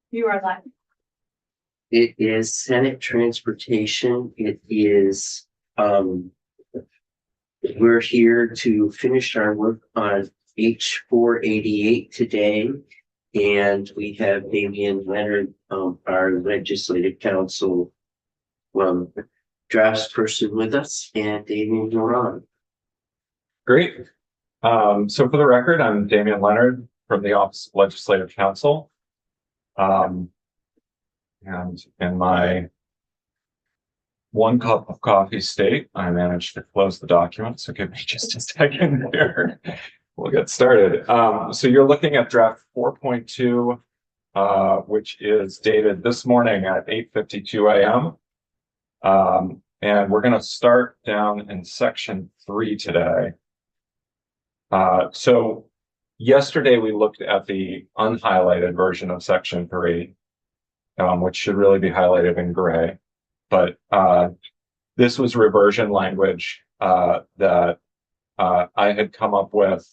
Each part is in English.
You are live. It is Senate Transportation. It is, we're here to finish our work on H 488 today. And we have Damian Leonard, our legislative council, drafts person with us, and Damian, you're on. Great. So for the record, I'm Damian Leonard from the Office of Legislative Counsel. And in my 1 cup of coffee state, I managed to close the document. So give me just a second here. We'll get started. So you're looking at draft 4.2, which is dated this morning at 8:52 a.m. And we're going to start down in section 3 today. So yesterday we looked at the unhighlighted version of section 3, which should really be highlighted in gray. But this was reversion language that I had come up with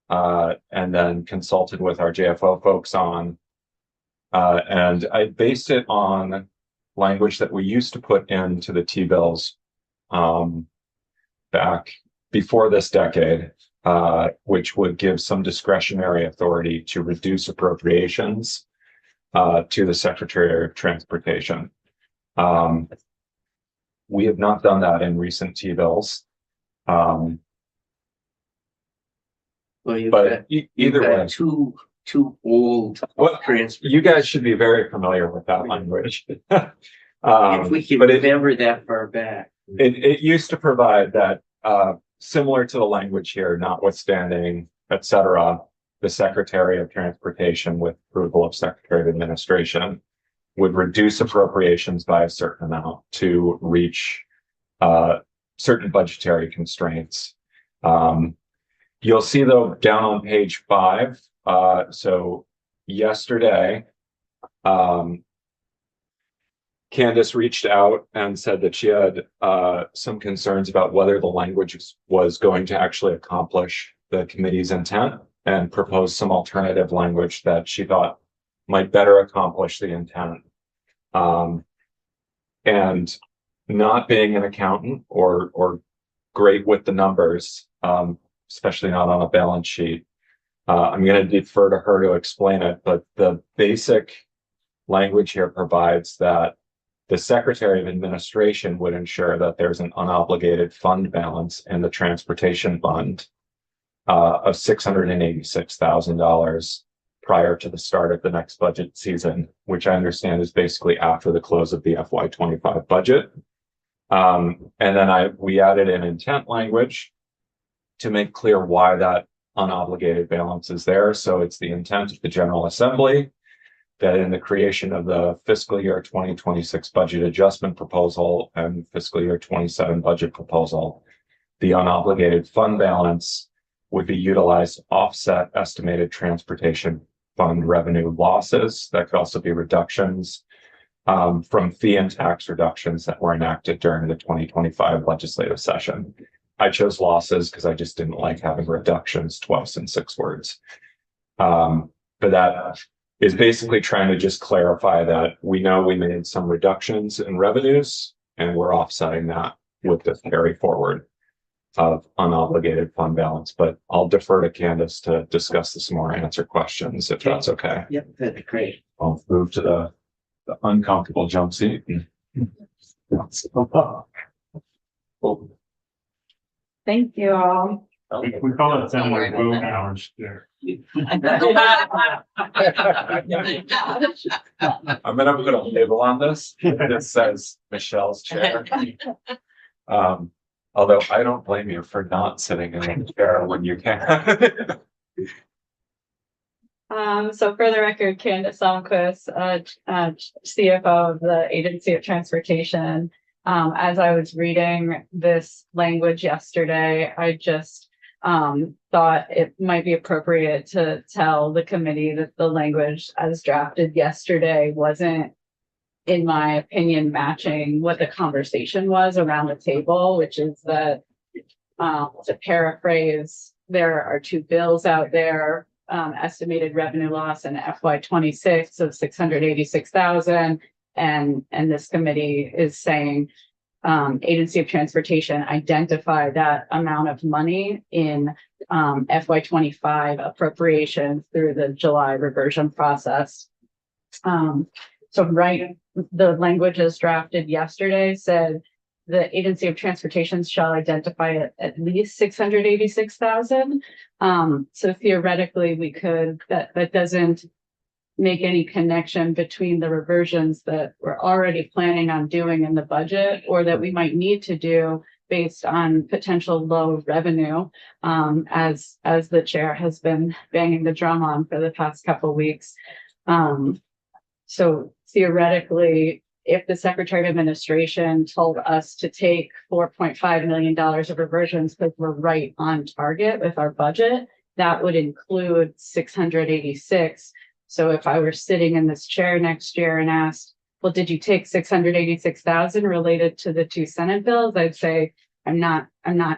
and then consulted with our JFO folks on. And I based it on language that we used to put into the T-bills back before this decade, which would give some discretionary authority to reduce appropriations to the Secretary of Transportation. We have not done that in recent T-bills. Well, either way, two old you guys should be very familiar with that language. if we can remember that far back. It used to provide that similar to the language here, notwithstanding, et cetera, the Secretary of Transportation, with approval of Secretary of Administration, would reduce appropriations by a certain amount to reach certain budgetary constraints. You'll see, though, down on page 5, so yesterday, Candace reached out and said that she had some concerns about whether the language was going to actually accomplish the committee's intent, and proposed some alternative language that she thought might better accomplish the intent. And not being an accountant or great with the numbers, especially not on a balance sheet, I'm going to defer to her to explain it, but the basic language here provides that the Secretary of Administration would ensure that there's an unobligated fund balance in the transportation fund of $686,000 prior to the start of the next budget season, which I understand is basically after the close of the FY25 budget. And then we added an intent language to make clear why that unobligated balance is there. So it's the intent of the General Assembly that in the creation of the fiscal year 2026 budget adjustment proposal and fiscal year 27 budget proposal, the unobligated fund balance would be utilized to offset estimated transportation fund revenue losses. That could also be reductions from fee and tax reductions that were enacted during the 2025 legislative session. I chose losses because I just didn't like having reductions twice in 6 words. But that is basically trying to just clarify that we know we made some reductions in revenues, and we're offsetting that with the carry forward of unobligated fund balance. But I'll defer to Candace to discuss this more and answer questions, if that's okay. Yep, that'd be great. I'll move to the uncomfortable jump seat. Thank you all. We call it Senator Boom hours there. I'm gonna put a label on this that says Michelle's chair. Although I don't blame you for not sitting in a chair when you can. So for the record, Candace Almquist, CFO of the Agency of Transportation. As I was reading this language yesterday, I just thought it might be appropriate to tell the committee that the language as drafted yesterday wasn't, in my opinion, matching what the conversation was around the table, which is that, to paraphrase, there are 2 bills out there. estimated revenue loss in FY 26 of 686,000. And this committee is saying, Agency of Transportation identify that amount of money in FY 25 appropriation through the July reversion process. So the language as drafted yesterday said the Agency of Transportation shall identify at least 686,000. So theoretically, we could, that doesn't make any connection between the reversions that we're already planning on doing in the budget, or that we might need to do based on potential low revenue, as the chair has been banging the drum on for the past couple of weeks. So theoretically, if the Secretary of Administration told us to take $4.5 million of reversions because we're right on target with our budget, that would include 686. So if I were sitting in this chair next year and asked, well, did you take 686,000 related to the 2 Senate bills? I'd say, I'm not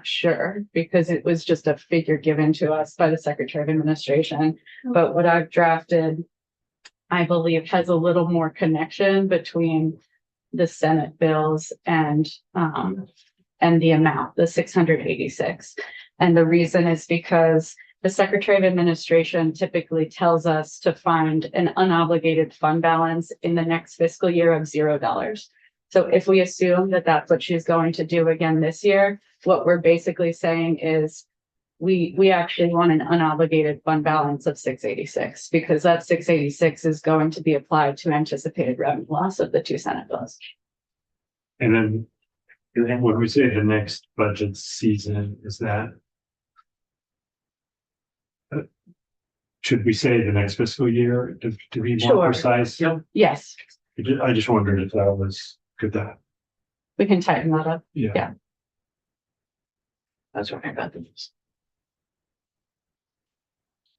sure, because it was just a figure given to us by the Secretary of Administration. But what I've drafted, I believe, has a little more connection between the Senate bills and the amount, the 686. And the reason is because the Secretary of Administration typically tells us to find an unobligated fund balance in the next fiscal year of $0. So if we assume that that's what she's going to do again this year, what we're basically saying is we actually want an unobligated fund balance of 686, because that 686 is going to be applied to anticipated revenue loss of the 2 Senate bills. And then when we say the next budget season, is that? Should we say the next fiscal year to be more Sure. precise? Yep. Yes, I just wondered if that was good. That we can tighten that up. yeah. That's what I got.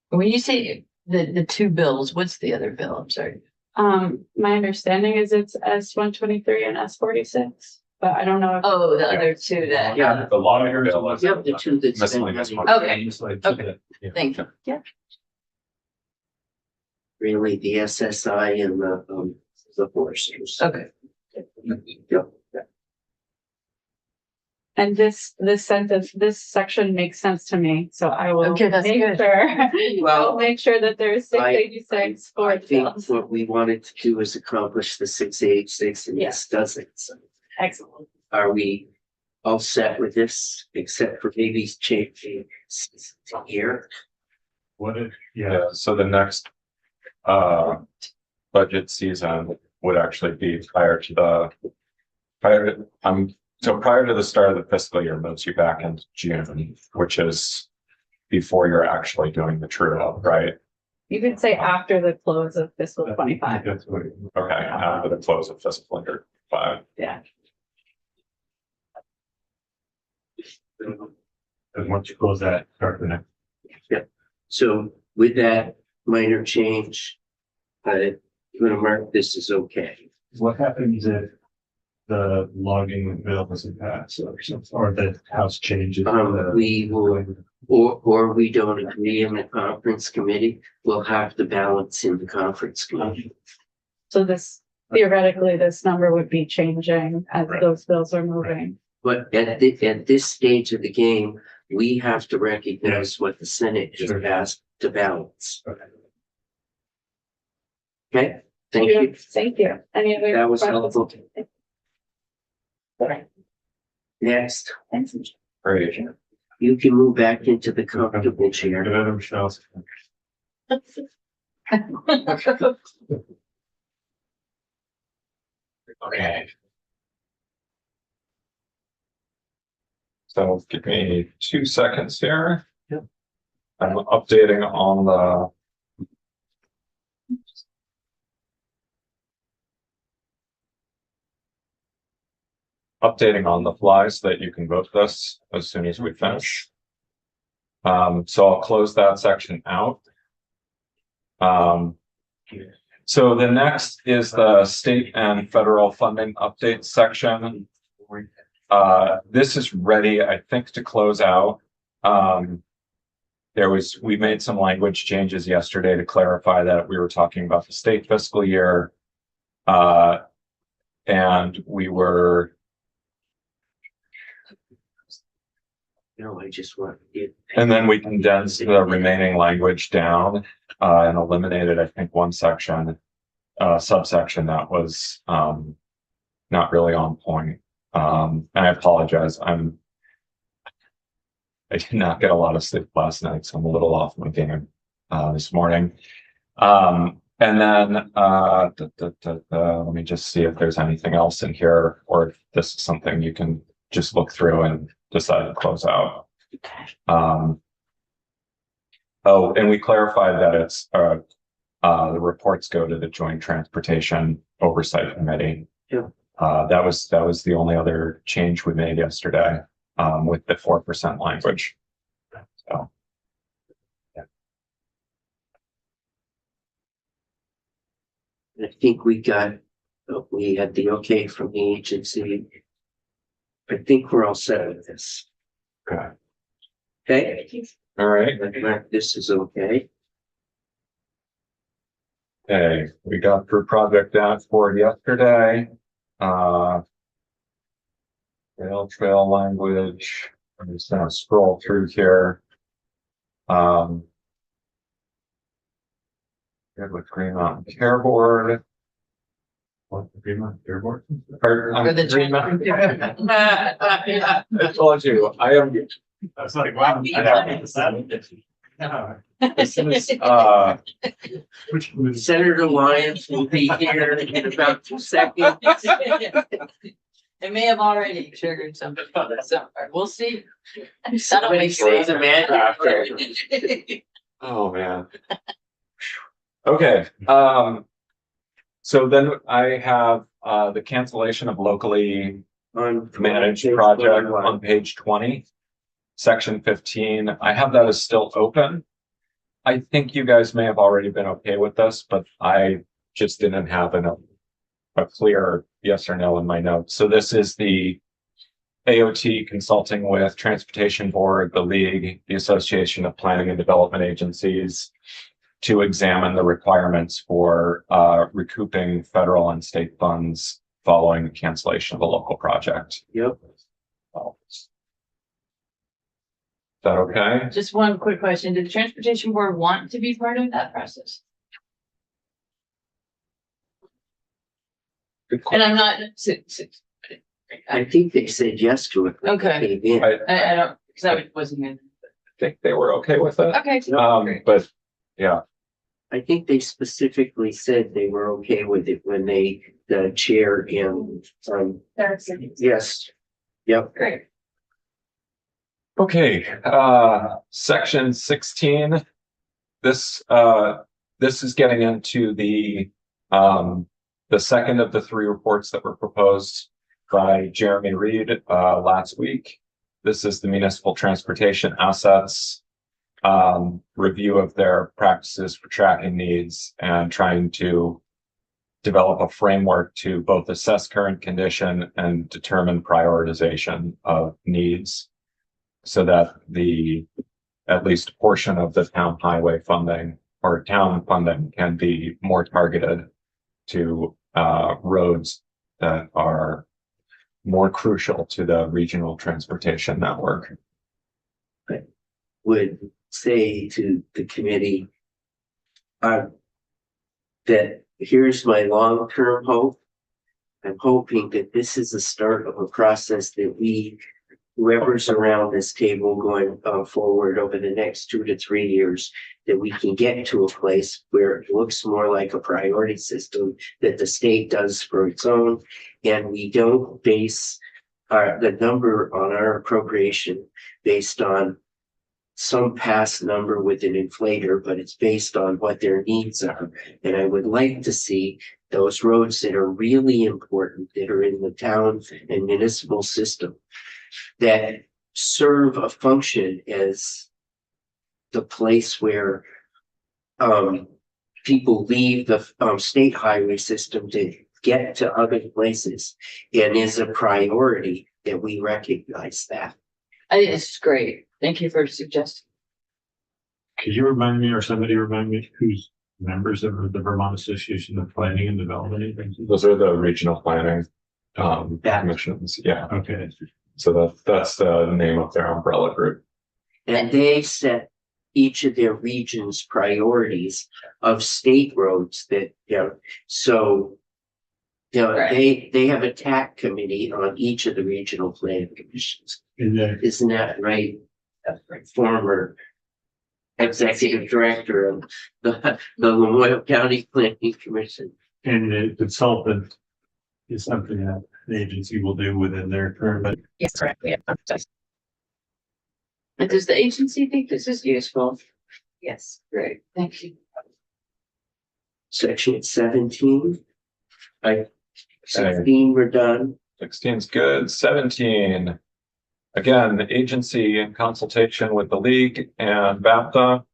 When you say the 2 bills, what's the other bill? I'm sorry. My understanding is it's S-123 and S-46, but I don't know. Oh, the other 2 that. Yeah. The lawyer bill is Yep, the 2 that's. miscellaneous. Okay. Like, Okay. Thank you. Really, the SSI and the foresters. Okay. Yep. And this sentence, this section makes sense to me, so I will Okay, that's make good. sure. Well, I'll make sure that there's 686 for I think bills. what we wanted to do is accomplish the 686, and this doesn't. So Excellent. are we all set with this, except for maybe changing to here? what if, yeah, Yeah, so the next budget season would actually be prior to the start of the fiscal year, moves you back into June, which is before you're actually doing the true up, right? You could say after the close of fiscal 25. that's what. Okay, after the close of fiscal year 5. Yeah. And once you close that, start the next. So with that minor change, I'm gonna mark this as okay. What happens if the logging bill doesn't pass or something, or the house changes? We will, or we don't agree in the conference committee, we'll have the balance in the conference committee. So theoretically, this number would be changing as Right. those bills are moving. But at this stage of the game, we have to recognize what the Senate has Sure. asked to balance. Okay. Okay, thank you. Thank you. Any other? That was questions? helpful. Next, Thanks. Great. you can move back into the comfortable chair. Good other Michelle's. Okay. So give me 2 seconds here. Yep. I'm updating on the. Updating on the fly so that you can vote this as soon as we finish. So I'll close that section out. So the next is the state and federal funding update section. This is ready, I think, to close out. we made some language changes yesterday to clarify that we were talking about the state fiscal year. And we were, No, I just want it. and then we condensed the remaining language down, and eliminated, I think, one section, subsection that was, not really on point. And I apologize. I did not get a lot of sleep last night, so I'm a little off my game, this morning. And then, let me just see if there's anything else in here, or if this is something you can just look through and decide to close out. Oh, and we clarified that it's, the reports go to the Joint Transportation Oversight Committee. Yeah. That was the only other change we made yesterday, with the 4% language. So. I think we had the okay from the agency. I think we're all set with this. Okay. Okay, All right. this is okay. Okay, we got through project dashboard yesterday. Rail trail language. I'm just gonna scroll through here. Good with Green Mountain Care Board. What, the Green Mountain Care Board? Or the Green Mountain- transportation. I told you, I am, I was like, wow. this is, Which was. Senator Lyons will be here in about 2 seconds. It may have already triggered something. So we'll see. That'll When he make says sense. imagine. oh, man. Okay, so then I have, the cancellation of locally On managed page project 21. on page 20, section 15. I have that as still open. I think you guys may have already been okay with this, but I just didn't have a clear yes or no in my notes. So this is the AOT consulting with Transportation Board, the League, the Association of Planning and Development Agencies, to examine the requirements for recouping federal and state funds following cancellation of a local project. Yep, Is that okay? Just one quick question. Did the transportation board want to be part of that process? And I'm not. I think they said yes to it. when they Okay. came in. I don't, because I wasn't in. Think they were okay with it. Okay. But yeah, I think they specifically said they were okay with it when the chair and, yes, yep. Great. okay, section 16. This is getting into the second of the 3 reports that were proposed by Jeremy Reed last week. This is the municipal transportation assets review of their practices for tracking needs and trying to develop a framework to both assess current condition and determine prioritization of needs so that at least a portion of the town highway funding or town funding can be more targeted to roads that are more crucial to the regional transportation network. Would say to the committee that here's my long-term hope. I'm hoping that this is the start of a process that whoever's around this table going forward over the next 2 to 3 years, that we can get to a place where it looks more like a priority system that the state does for its own. And we don't base the number on our appropriation based on some past number with an inflator, but it's based on what their needs are. And I would like to see those roads that are really important, that are in the town and municipal system, that serve a function as the place where people leave the state highway system to get to other places, and is a priority that we recognize that. I think it's great. Thank you for suggesting. Could you remind me, or somebody remind me, who's members of the Vermont Association of Planning and Development Agencies? Those are the regional planning Yeah. commissions. Yeah. Okay, So that's the name of their umbrella group. And they set each of their region's priorities of state roads that, so. Right. They have a TAC committee on each of the regional planning commissions. and then, Isn't that right? Former executive director of the Lamoille County Planning Commission. and the consultant is something that the agency will do within their current, but Yes, correct. Yeah. And does the agency think this is useful? Yes, great, thank you. Section 17. 16, we're done. 16's good. 17. Again, the agency in consultation with the league and BAPTA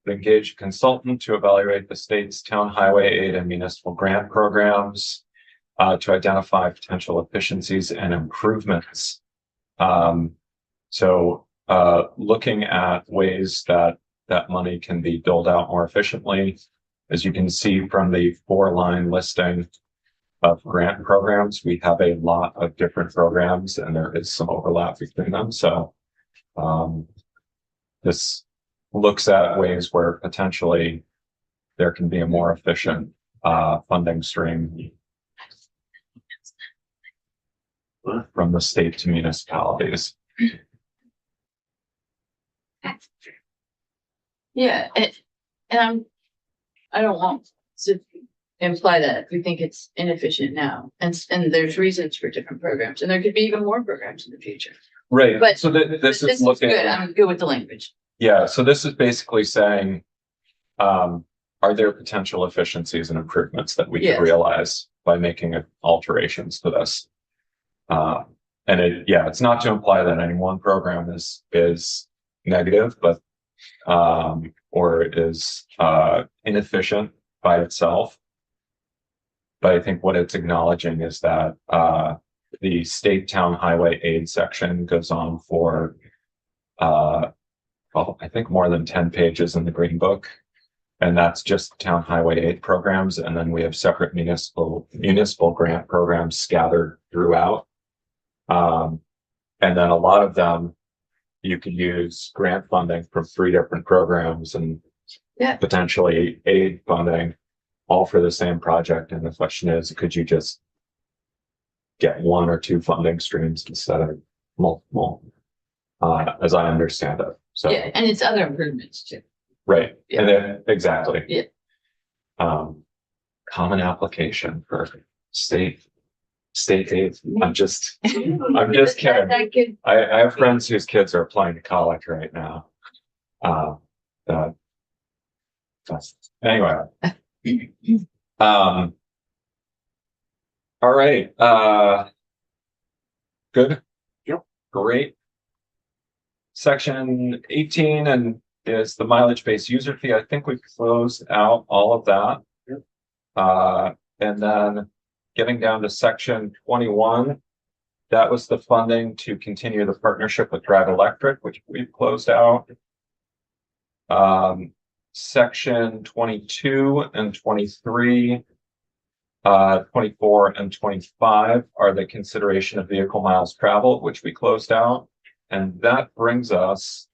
engaged a consultant to evaluate the state's town highway aid and municipal grant programs to identify potential efficiencies and improvements. Looking at ways that money can be doled out more efficiently, as you can see from the 4-line listing of grant programs, we have a lot of different programs and there is some overlap between them. So this looks at ways where potentially there can be a more efficient funding stream from the state to municipalities. Yeah, and I don't want to imply that we think it's inefficient now, and there's reasons for different programs, and there could be even more programs in the future. Right. But So this is looking. good. I'm good with the language. Yeah. So this is basically saying, are there potential efficiencies and improvements that we Yes. can realize by making alterations to this? And it's not to imply that any one program is negative, but or is inefficient by itself. But I think what it's acknowledging is that the state town highway aid section goes on for I think more than 10 pages in the Green Book. And that's just town highway aid programs. And then we have separate municipal grant programs scattered throughout. And then a lot of them, you could use grant funding from 3 different programs and potentially aid funding all for the same project. And the question is, could you just get 1 or 2 funding streams instead of multiple, as I understand it. So, Yeah, and it's other improvements too. right. Yeah. And then exactly. Yeah. Common application for state aid. I'm just kidding. That could, I have friends whose kids are applying to college right now. Anyway. All right. Good. Yep. Great. Section 18 and is the mileage-based user fee. I think we've closed out all of that. Yep. And then getting down to section 21, that was the funding to continue the partnership with Drive Electric, which we've closed out. Section 22 and 23, 24 and 25 are the consideration of vehicle miles traveled, which we closed out. And that brings us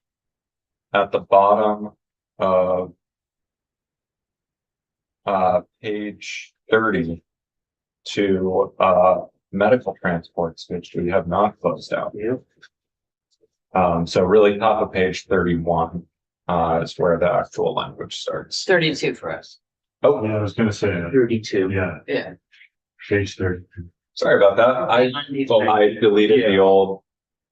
at the bottom of page 30 to medical transports, which we have not closed out. Yep. So really top of page 31 is where the actual language starts. 32 for us. Oh, yeah, I was gonna say, 32. yeah, Yeah. page 30. sorry about that. I deleted the old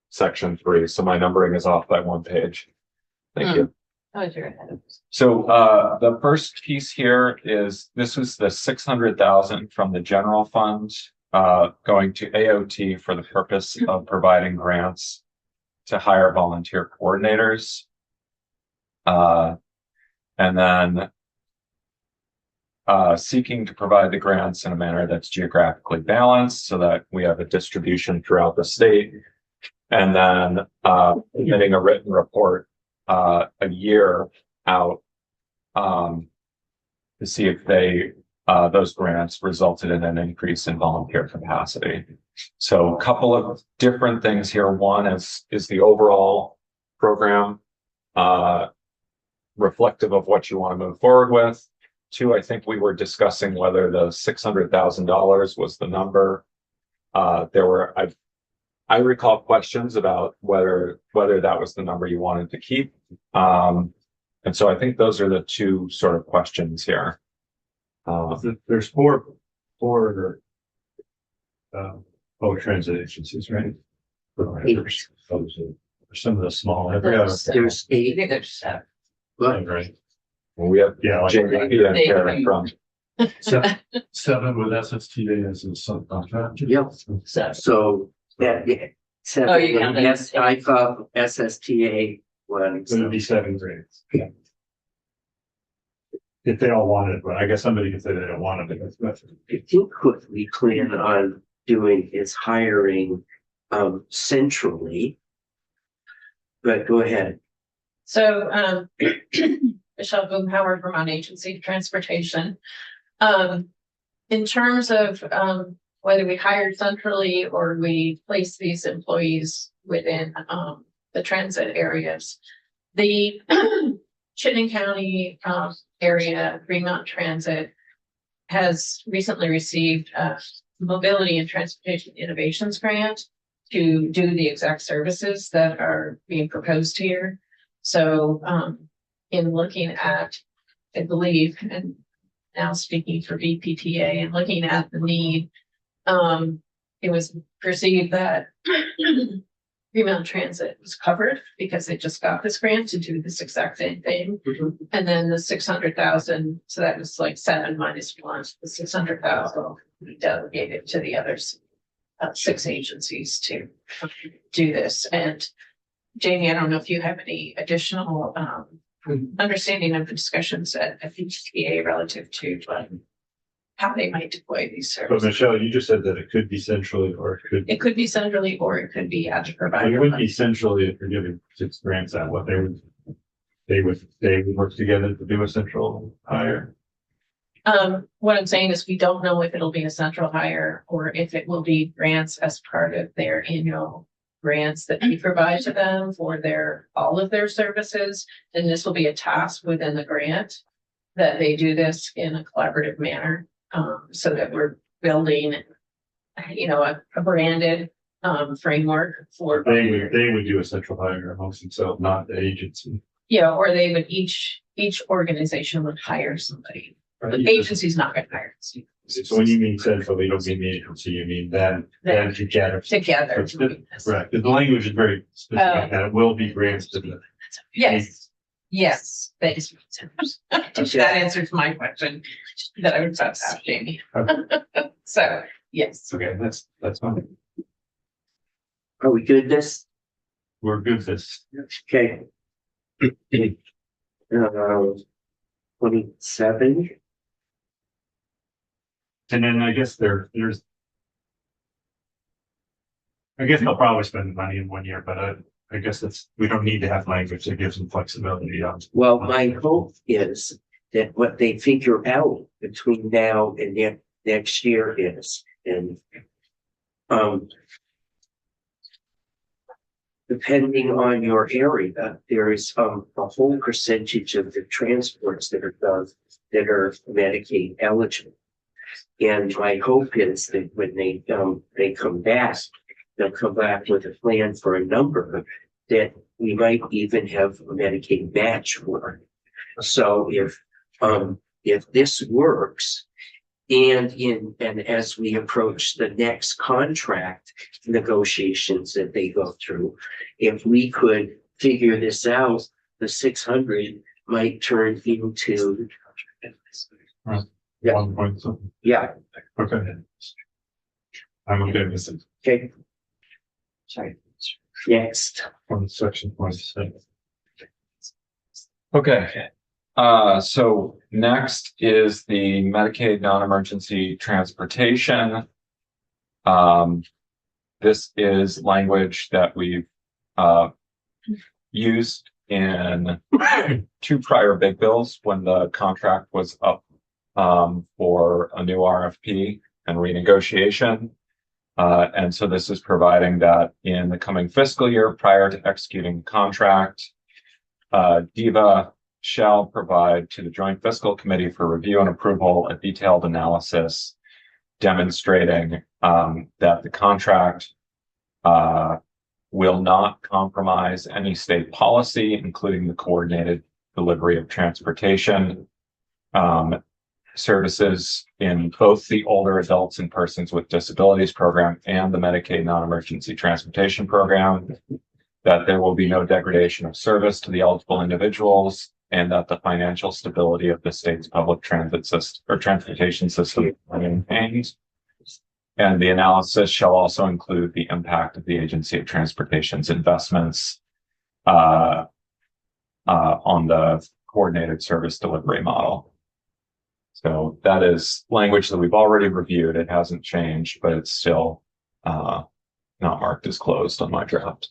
section 3, so my numbering is off by 1 page. Thank you. Oh, you're ahead of us. So the first piece here is this was the 600,000 from the general fund going to AOT for the purpose of providing grants to hire volunteer coordinators. And then seeking to provide the grants in a manner that's geographically balanced so that we have a distribution throughout the state. And then getting a written report a year out to see if those grants resulted in an increase in volunteer capacity. So a couple of different things here. One is the overall program reflective of what you want to move forward with. Two, I think we were discussing whether the $600,000 was the number. I recall questions about whether that was the number you wanted to keep. And so I think those are the two sort of questions here. There's four public transit agencies, right? Some of the small, I forgot. There's I 8, think there's 7. but Right. Well, we have Yeah, like JP and Karen from, seven with SSTA as a subcontractor. Yep. So, so that, yeah. Oh, you 7, count that yes, as 8. I thought SSTA was. It would be 7 grades. Yeah. If they all wanted, but I guess somebody could say they don't want it. But I think what we plan on doing is hiring centrally. But go ahead. So, Michelle Boomhauer, Vermont Agency of Transportation. In terms of, whether we hire centrally or we place these employees within, the transit areas, the Chittenden County, area, Fremont Transit has recently received a Mobility and Transportation Innovations Grant to do the exact services that are being proposed here. So, in looking at, I believe, and now speaking for VPTA and looking at the need, it was perceived that Fremont Transit was covered because they just got this grant to do this exact same thing. And then the 600,000, so that was like 7 minus 1, the 600,000 we delegated to the others, 6 agencies to do this. And Jamie, I don't know if you have any additional understanding of the discussions at VPTA relative to how they might deploy these But services. Michelle, you just said that it could be centrally or it could. It could be centrally or it could be at the It provider. would be centrally if you're giving 6 grants out, what they would work together to do a central hire. What I'm saying is we don't know if it'll be a central hire or if it will be grants as part of their annual grants that we provide to them for all of their services. And this will be a task within the grant that they do this in a collaborative manner, so that we're building, a branded, framework for. They would do a central hire amongst themselves, not the agency. Yeah, or they would each organization would hire somebody. The agency's not gonna hire. So when you mean central, you don't mean the agency, you mean them together. Together. So it's right, the language is very specific, that it will be grants to the. Yes, thanks. That answers my question that I was about to ask Jamie. So, yes. Okay, that's fine. Are we good this? We're good this. Okay. 27. And then I guess there's. I guess they'll probably spend the money in 1 year, but I guess we don't need to have language that gives them flexibility on. Well, my hope is that what they figure out between now and next year is, and depending on your area, there is a whole percentage of the transports that are done that are Medicaid eligible. And my hope is that when they come back, they'll come back with a plan for a number that we might even have a Medicaid match for. So if this works, and as we approach the next contract negotiations that they go through, if we could figure this out, the 600 might turn into. Yeah. 1 point something. Yeah, Okay. I'm okay with it. okay, Sorry. next. From section 26. okay. So next is the Medicaid non-emergency transportation. This is language that we've used in two prior big bills when the contract was up for a new RFP and renegotiation. And so this is providing that in the coming fiscal year prior to executing the contract, DEVA shall provide to the Joint Fiscal Committee for review and approval a detailed analysis demonstrating that the contract will not compromise any state policy, including the coordinated delivery of transportation services in both the older adults and persons with disabilities program and the Medicaid non-emergency transportation program, that there will be no degradation of service to the eligible individuals, and that the financial stability of the state's public transit system or transportation system are maintained. And the analysis shall also include the impact of the Agency of Transportation's investments on the coordinated service delivery model. So that is language that we've already reviewed. It hasn't changed, but it's still not marked as closed on my draft.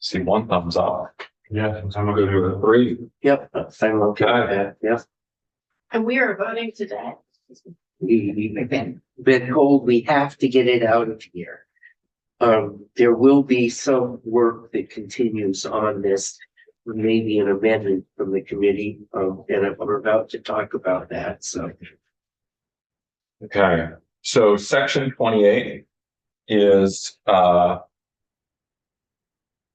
See one thumbs up. Yeah, I'm gonna go to Three. Yep, I'm okay with that, yep. And we are voting today. We've been told we have to get it out of here. There will be some work that continues on this, maybe an amendment from the committee, and we're about to talk about that, so. Okay, so section 28 is a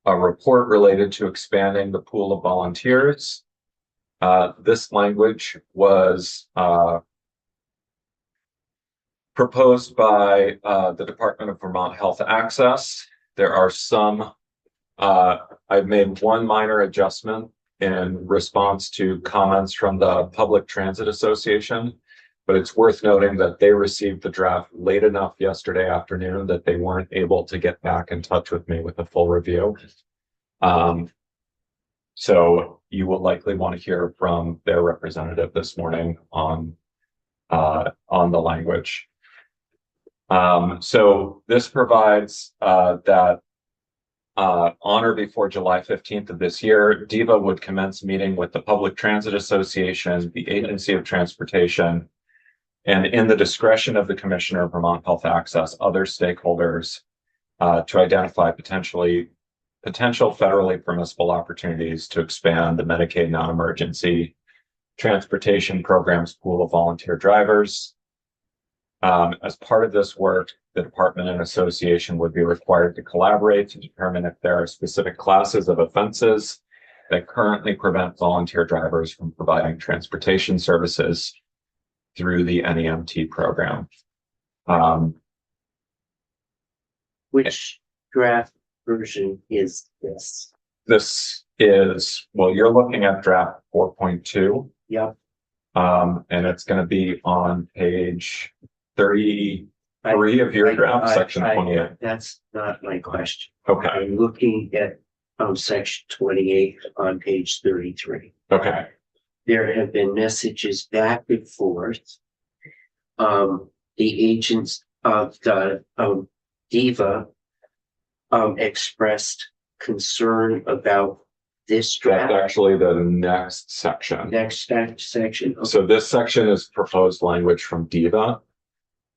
report related to expanding the pool of volunteers. This language was proposed by the Department of Vermont Health Access. There are some, I've made one minor adjustment in response to comments from the Public Transit Association, but it's worth noting that they received the draft late enough yesterday afternoon that they weren't able to get back in touch with me with a full review. So you will likely want to hear from their representative this morning on the language. So this provides that on or before July 15th of this year, DEVA would commence meeting with the Public Transit Association, the Agency of Transportation, and in the discretion of the Commissioner of Vermont Health Access, other stakeholders to identify potential federally permissible opportunities to expand the Medicaid non-emergency transportation program's pool of volunteer drivers. As part of this work, the department and association would be required to collaborate to determine if there are specific classes of offenses that currently prevent volunteer drivers from providing transportation services through the NEMT program. Which draft version is this? This is, well, you're looking at draft 4.2. Yep. And it's going to be on page 33 of your draft, section 28. That's not my question. Okay. I'm looking at section 28 on page 33. Okay. There have been messages back and forth. The agents of the DEVA expressed concern about this That's draft. actually the next section. Next section. So this section is proposed language from DEVA.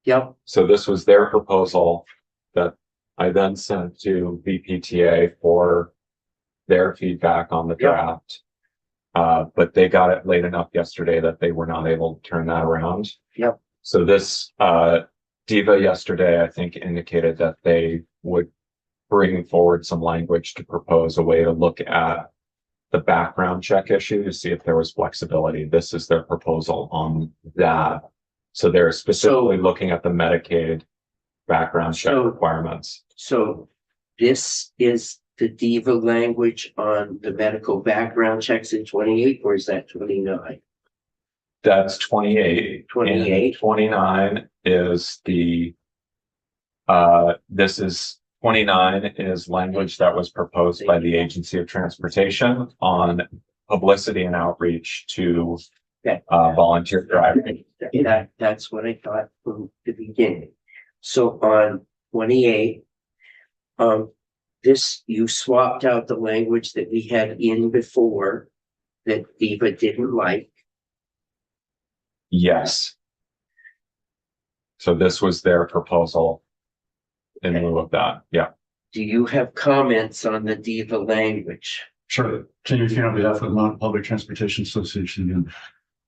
Yep. So this was their proposal that I then sent to VPTA for their feedback on the draft. But they got it late enough yesterday that they were not able to turn that around. Yep. So this DEVA yesterday, I think, indicated that they would bring forward some language to propose a way to look at the background check issue to see if there was flexibility. This is their proposal on that. So they're specifically looking at the Medicaid background check requirements. So this is the DEVA language on the medical background checks in 28, or is that 29? That's 28. 28. And 29 is the, this is 29 is language that was proposed by the Agency of Transportation on publicity and outreach to volunteer driving. That's what I thought from the beginning. So on 28, This, you swapped out the language that we had in before that Viva didn't like. Yes. So this was their proposal in lieu of that. Yeah. Do you have comments on the Diva language? Sure. Kenny King on behalf of the Mountain Public Transportation Association, and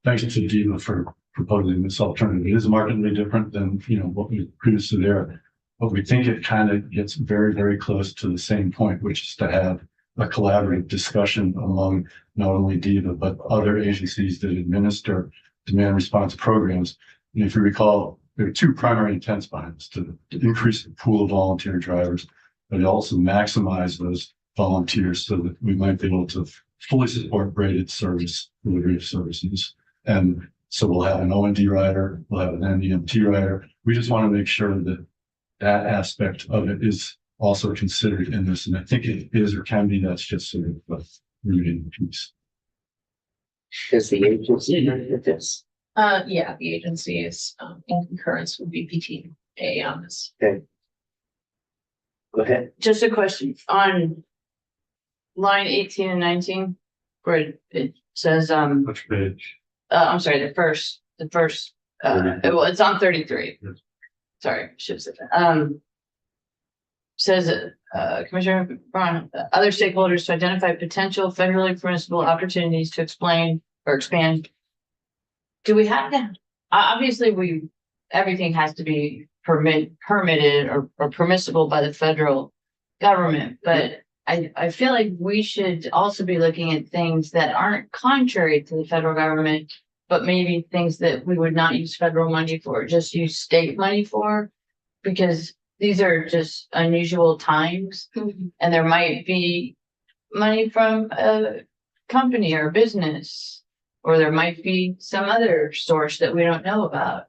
thanks to DEMA for proposing this alternative. It is markedly different than, what was previously there. But we think it kind of gets very, very close to the same point, which is to have a collaborative discussion among not only DEVA, but other agencies that administer demand response programs. And if you recall, there are two primary intents behind this: to increase the pool of volunteer drivers, but also maximize those volunteers so that we might be able to fully support braided service delivery of services. And so we'll have an OND rider, we'll have an NEMT rider. We just want to make sure that that aspect of it is also considered in this. And I think it is or can be. That's just sort of a rooting piece. Does the agency look at this? Yeah, the agency is, in concurrence with BPTA on this. Go ahead. Just a question on line 18 and 19, where it says, Which page? I'm sorry, the first, well, it's on 33. Yes. Sorry, should have said that. Says, Commissioner Braun, other stakeholders to identify potential federally permissible opportunities to explain or expand. Do we have to, obviously everything has to be permitted or permissible by the federal government, but I feel like we should also be looking at things that aren't contrary to the federal government, but maybe things that we would not use federal money for, just use state money for, because these are just unusual times. And there might be money from a company or business, or there might be some other source that we don't know about.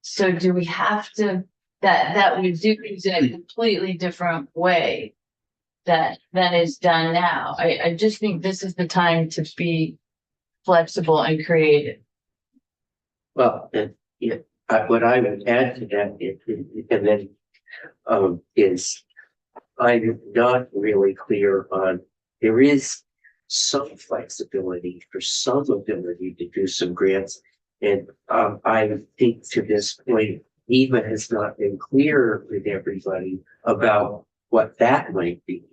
So do we have to, that we do things in a completely different way than is done now? I just think this is the time to be flexible and creative. Well, what I would add to that is I'm not really clear on, there is some flexibility for some ability to do some grants. And I think to this point, Eva has not been clear with everybody about what that might be.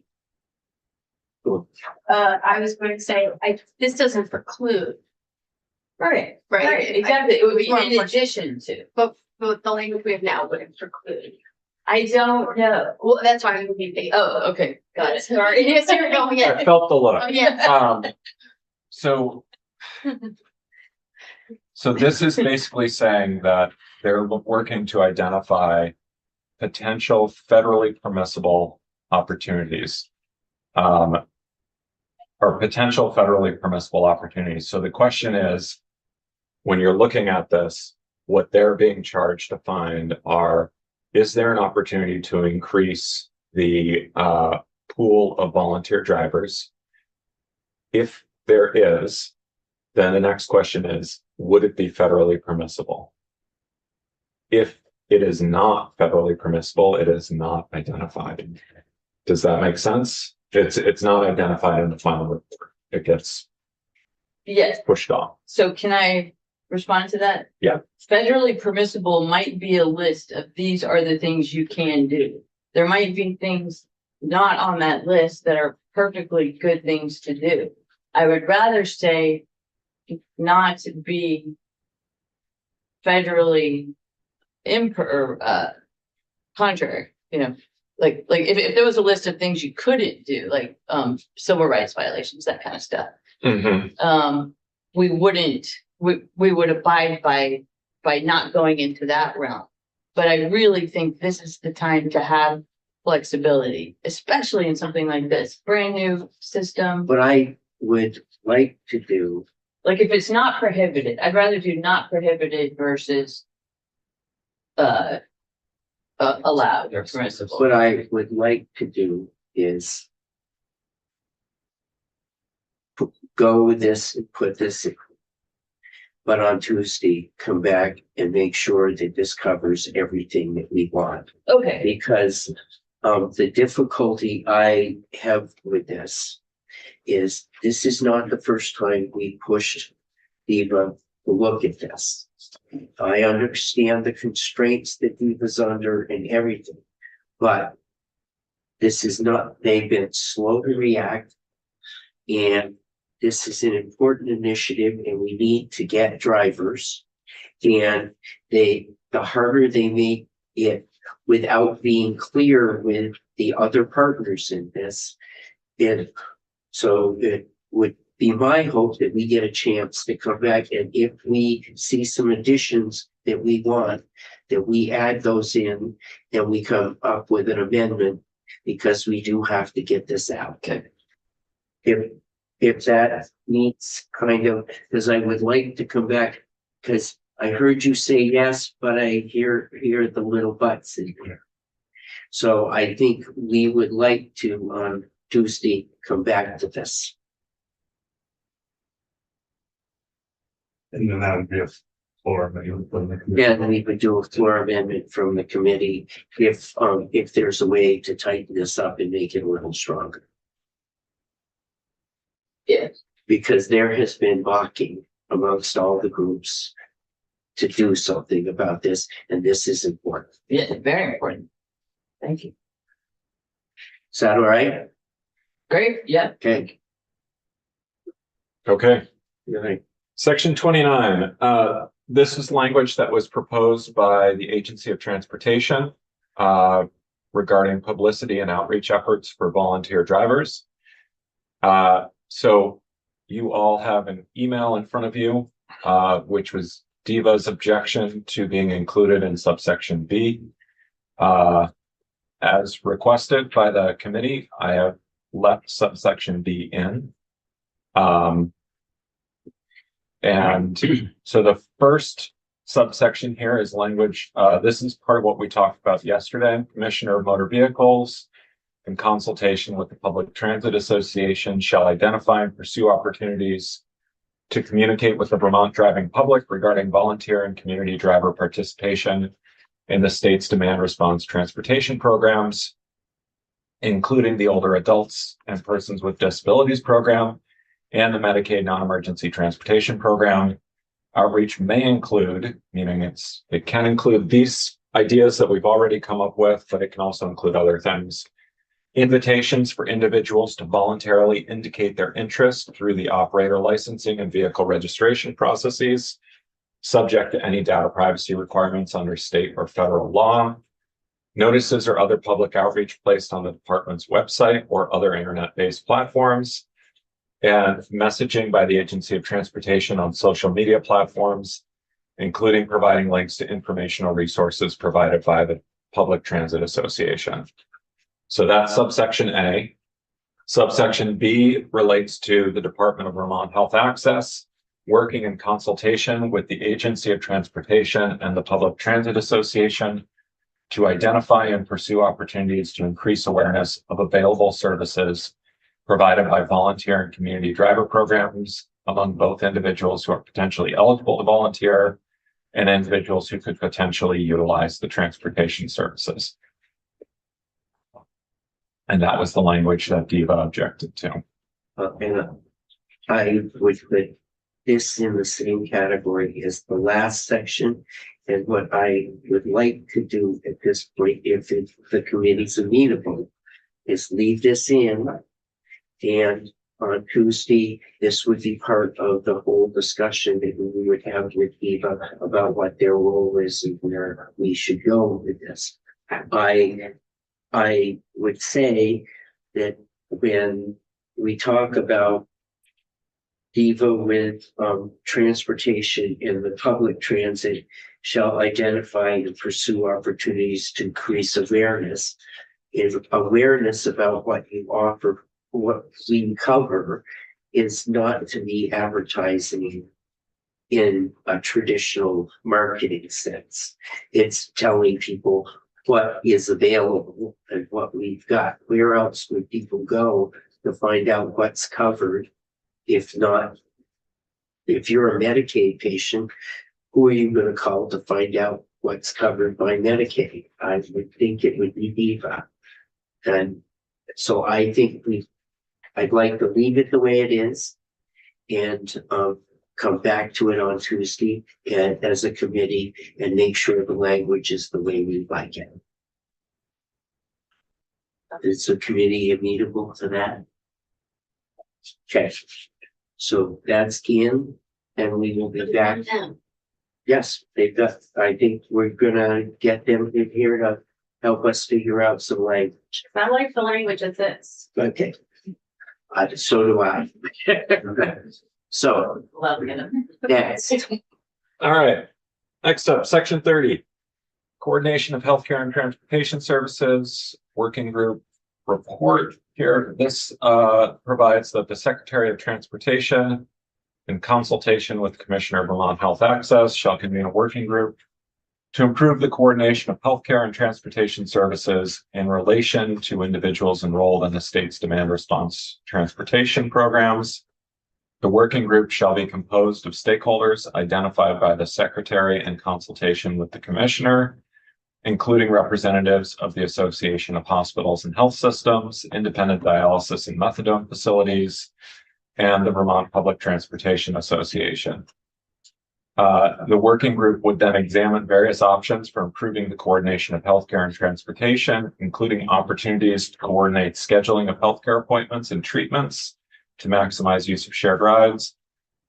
I was going to say, this doesn't preclude, Right, right? exactly. It would be More in addition to. But the language we have now wouldn't preclude. I don't know. Well, that's why I'm being paid. Oh, okay, got it. Sorry. Yes, you're going I in. felt the look. Oh, yeah. So this is basically saying that they're working to identify potential federally permissible opportunities. Or potential federally permissible opportunities. So the question is, when you're looking at this, what they're being charged to find is there an opportunity to increase the pool of volunteer drivers? If there is, then the next question is, would it be federally permissible? If it is not federally permissible, it is not identified. Does that make sense? It's not identified in the final report. It gets Yes, pushed off. so can I respond to that? Yeah. Federally permissible might be a list of these are the things you can do. There might be things not on that list that are perfectly good things to do. I would rather say not to be federally contrary, like if there was a list of things you couldn't do, like civil rights violations, that kind of stuff. We would abide by not going into that realm. But I really think this is the time to have flexibility, especially in something like this, brand new system. What I would like to do, Like if it's not prohibited, I'd rather do not prohibited versus allowed or permissible. what I would like to do is go with this and put this in. But on Tuesday, come back and make sure that this covers everything that we want. Okay, Because The difficulty I have with this is not the first time we pushed Viva to look at this. I understand the constraints that Viva's under and everything, but this is not, they've been slow to react. And this is an important initiative and we need to get drivers. And the harder they make it without being clear with the other partners in this. And so it would be my hope that we get a chance to come back, and if we see some additions that we want, that we add those in and we come up with an amendment, because we do have to get this out. Okay. If that needs kind of, because I would like to come back, because I heard you say yes, but I hear the little buts in there. So I think we would like to on Tuesday come back to this. And then that would be a floor. Yeah, and we would do a floor amendment from the committee if there's a way to tighten this up and make it a little stronger. Yeah. Because there has been balking amongst all the groups to do something about this, and this is important. Yeah, very important. Thank you. Is that all right? Great, yeah. Okay. Okay. All right. Section 29, this is language that was proposed by the Agency of Transportation regarding publicity and outreach efforts for volunteer drivers. So you all have an email in front of you, which was DEVA's objection to being included in subsection B. As requested by the committee, I have left subsection B in. And so the first subsection here is language. This is part of what we talked about yesterday. Commissioner of Motor Vehicles, in consultation with the Public Transit Association, shall identify and pursue opportunities to communicate with the Vermont driving public regarding volunteer and community driver participation in the state's demand response transportation programs, including the Older Adults and Persons with Disabilities program and the Medicaid non-emergency transportation program. Outreach may include, meaning it can include these ideas that we've already come up with, but it can also include other things. Invitations for individuals to voluntarily indicate their interest through the operator licensing and vehicle registration processes, subject to any data privacy requirements under state or federal law. Notices or other public outreach placed on the department's website or other internet-based platforms, and messaging by the Agency of Transportation on social media platforms, including providing links to informational resources provided by the Public Transit Association. So that's subsection A. Subsection B relates to the Department of Vermont Health Access, working in consultation with the Agency of Transportation and the Public Transit Association to identify and pursue opportunities to increase awareness of available services provided by volunteer and community driver programs among both individuals who are potentially eligible to volunteer and individuals who could potentially utilize the transportation services. And that was the language that DEVA objected to. And I would put this in the same category as the last section. And what I would like to do at this point, if the committee's amenable, is leave this in. And on Tuesday, this would be part of the whole discussion that we would have with DEVA about what their role is and where we should go with this. I would say that when we talk about DEVA with transportation and the public transit shall identify and pursue opportunities to increase awareness, is awareness about what you offer. What we cover is not to be advertising in a traditional marketing sense. It's telling people what is available and what we've got. Where else would people go to find out what's covered? If not, if you're a Medicaid patient, who are you going to call to find out what's covered by Medicaid? I would think it would be DEVA. And so I think I'd like to leave it the way it is and come back to it on Tuesday and as a committee and make sure the language is the way we like it. Is the committee amenable to that? Okay, so that's in, and we will be back. Yes, they've got, I think we're gonna get them in here to help us figure out some language. I like the language of this. Okay. So do I. So, Love it. next, All right. Next up, section 30. Coordination of healthcare and transportation services, working group report here. This provides that the Secretary of Transportation, in consultation with Commissioner of Vermont Health Access, shall convene a working group to improve the coordination of healthcare and transportation services in relation to individuals enrolled in the state's demand response transportation programs. The working group shall be composed of stakeholders identified by the Secretary in consultation with the Commissioner, including representatives of the Association of Hospitals and Health Systems, independent dialysis and methadone facilities, and the Vermont Public Transportation Association. The working group would then examine various options for improving the coordination of healthcare and transportation, including opportunities to coordinate scheduling of healthcare appointments and treatments to maximize use of shared rides,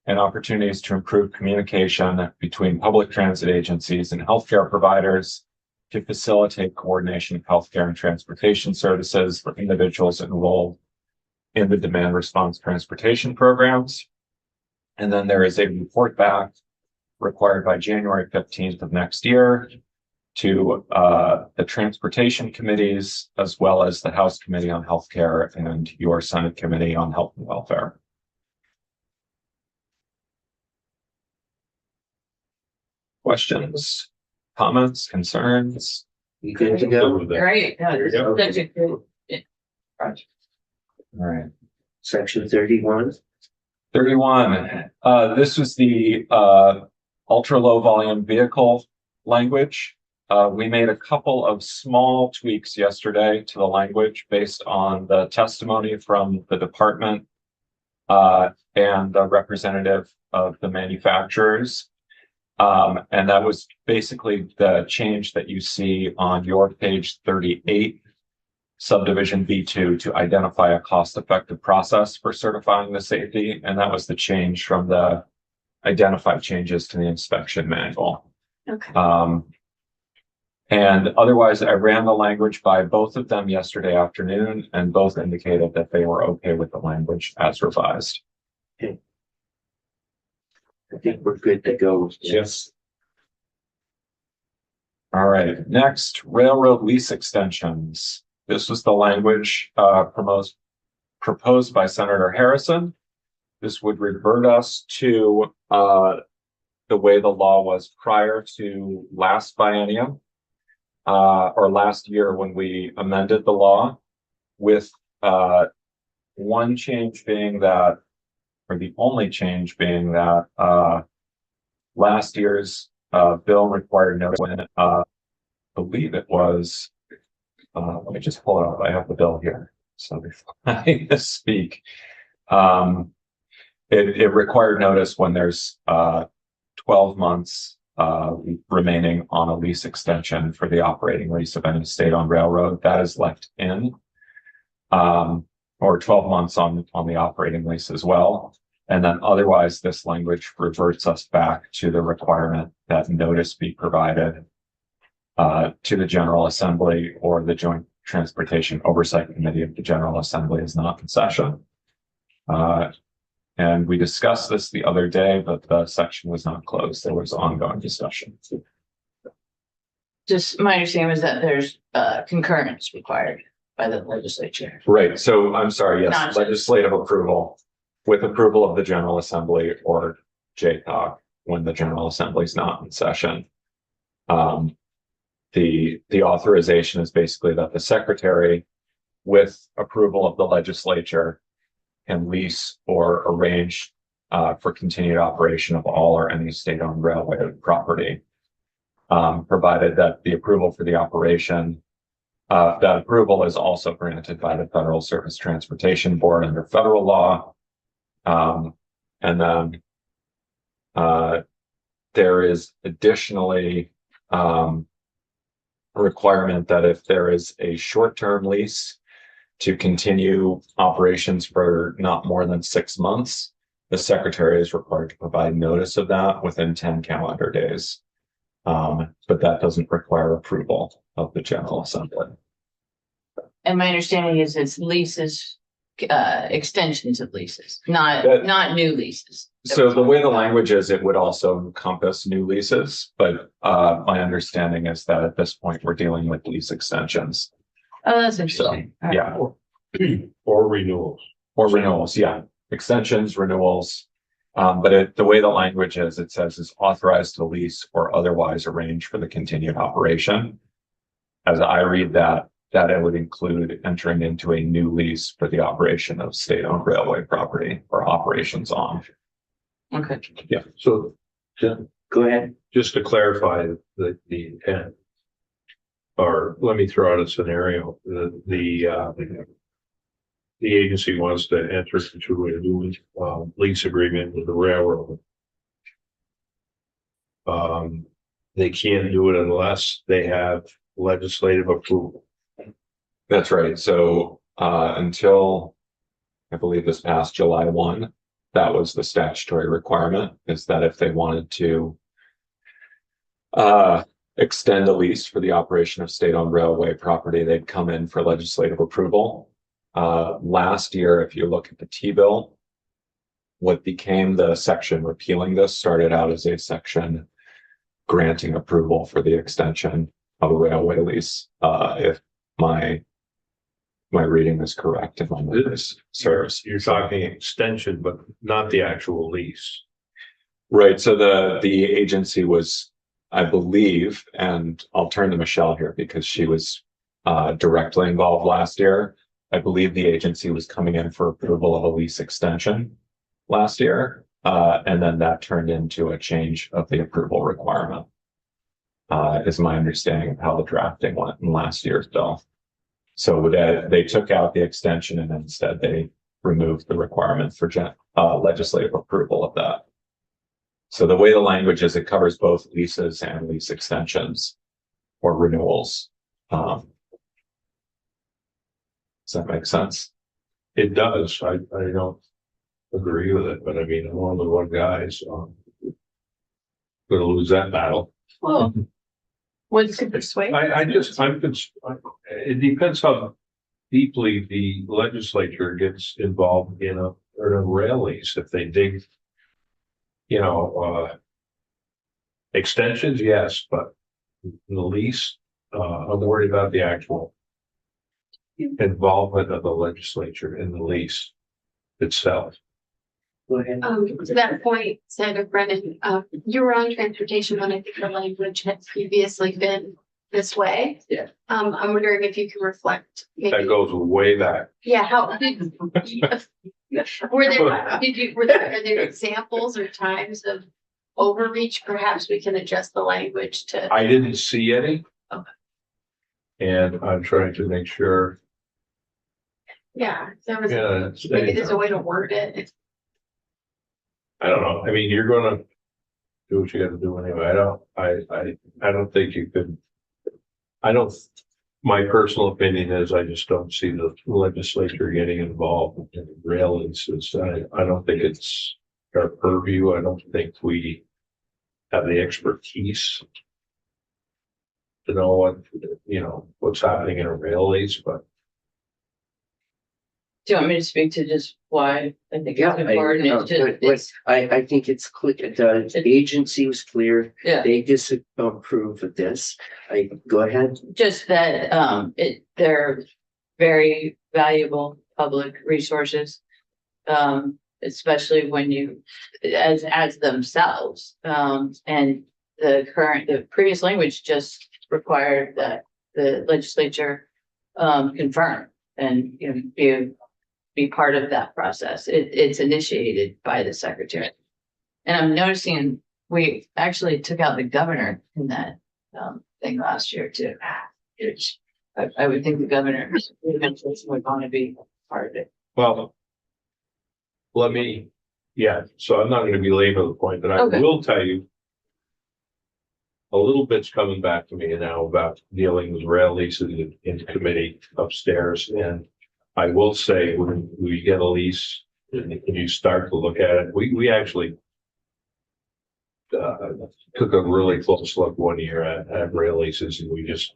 and opportunities to improve communication between public transit agencies and healthcare providers to facilitate coordination of healthcare and transportation services for individuals enrolled in the demand response transportation programs. And then there is a report back required by January 15th of next year to the transportation committees, as well as the House Committee on Healthcare and your Senate Committee on Health and Welfare. Questions, comments, concerns? you good to go? Great. Yeah, this is There you such a good project. All right. Section 31. 31. This was the ultra low volume vehicle language. We made a couple of small tweaks yesterday to the language based on the testimony from the department and the representative of the manufacturers. And that was basically the change that you see on your page 38, subdivision B2, to identify a cost-effective process for certifying the safety. And that was the change from the identified changes to the inspection manual. Okay. And otherwise, I ran the language by both of them yesterday afternoon, and both indicated that they were okay with the language as revised. I think we're good to go. Yes. All right, next, railroad lease extensions. This was the language proposed by Senator Harrison. This would revert us to the way the law was prior to last biennium, or last year when we amended the law, with one change being that, or the only change being that last year's bill required notice when I believe it was, let me just pull it up. I have the bill here. So before I speak, it required notice when there's 12 months remaining on a lease extension for the operating lease of any state-owned railroad. That is left in, or 12 months on the operating lease as well. And then otherwise, this language reverts us back to the requirement that notice be provided to the General Assembly or the Joint Transportation Oversight Committee if the General Assembly is not in session. And we discussed this the other day, but the section was not closed. There was ongoing discussion. Just my understanding was that there's concurrence required by the legislature. Right. So I'm sorry. Yes, Not just- legislative approval with approval of the General Assembly or JCOG when the General Assembly is not in session. The authorization is basically that the Secretary, with approval of the legislature, can lease or arrange for continued operation of all or any state-owned railway property, provided that the approval for the operation That approval is also granted by the Federal Surface Transportation Board under federal law. And then there is additionally a requirement that if there is a short-term lease to continue operations for not more than 6 months, the secretary is required to provide notice of that within 10 calendar days. But that doesn't require approval of the General Assembly. And my understanding is it's leases, extensions of leases, That- not new leases. So the way the language is, it would also encompass new leases, but my understanding is that at this point, we're dealing with lease extensions. Oh, that's interesting. All right. Yeah, Or renewals. or renewals, yeah, extensions, renewals. But the way the language is, it says is authorized to lease or otherwise arrange for the continued operation. As I read that it would include entering into a new lease for the operation of state-owned railway property or operations on. Okay. Yeah, so Go ahead. just to clarify the intent. Or let me throw out a scenario, the agency wants to enter into a new lease agreement with the railroad. They can't do it unless they have legislative approval. That's right. So until I believe this past July 1, that was the statutory requirement, is that if they wanted to extend a lease for the operation of state-owned railway property, they'd come in for legislative approval. Last year, if you look at the T-bill, what became the section repealing this started out as a section granting approval for the extension of a railway lease. If my reading is correct, if my memory serves. You're talking extension, but not the actual lease. Right. So the agency was, I believe, and I'll turn to Michelle here because she was directly involved last year. I believe the agency was coming in for approval of a lease extension last year. And then that turned into a change of the approval requirement. Is my understanding of how the drafting went in last year's bill. So they took out the extension and instead they removed the requirement for legislative approval of that. So the way the language is, it covers both leases and lease extensions or renewals. Does that make sense? It does. I don't agree with it, but I mean, I'm only one guy, so I'm gonna lose that battle. Well, what's the persuade? It depends how deeply the legislature gets involved in a rail lease. If they dig, extensions, yes, but the lease, I'm worried about the actual involvement of the legislature in the lease itself. Go ahead. To that point, Senator Brennan, you were on transportation when I think the language had previously been this way. Yeah. I'm wondering if you can reflect That maybe, goes way back. yeah, how did, are there examples or times of overreach? Perhaps we can adjust the language to. I didn't see any. Okay. And I'm trying to make sure. Yeah, there was, Yeah, maybe there's a way to word it. I don't know. I mean, you're gonna do what you gotta do anyway. I don't think you could. My personal opinion is I just don't see the legislature getting involved in rail leases. I don't think it's our purview. I don't think we have the expertise to know what's happening in a rail lease, but Do you want me to speak to just why I think Yeah, it's important? I think it's clear, the agency was clear, Yeah, they disapprove of this. Go ahead. just that, they're very valuable public resources. Especially when you, as themselves, and the previous language just required that the legislature, confirm and, be part of that process. It's initiated by the secretary. And I'm noticing we actually took out the governor in that thing last year too. Which I would think the governor would want to be part of it. Well, let me, yeah, so I'm not gonna belabor the point, but I Okay. will tell you. A little bit's coming back to me now about dealing with rail leases in committee upstairs, and I will say, when we get a lease and you start to look at it, we actually. Took a really close look one year at rail leases, and we just,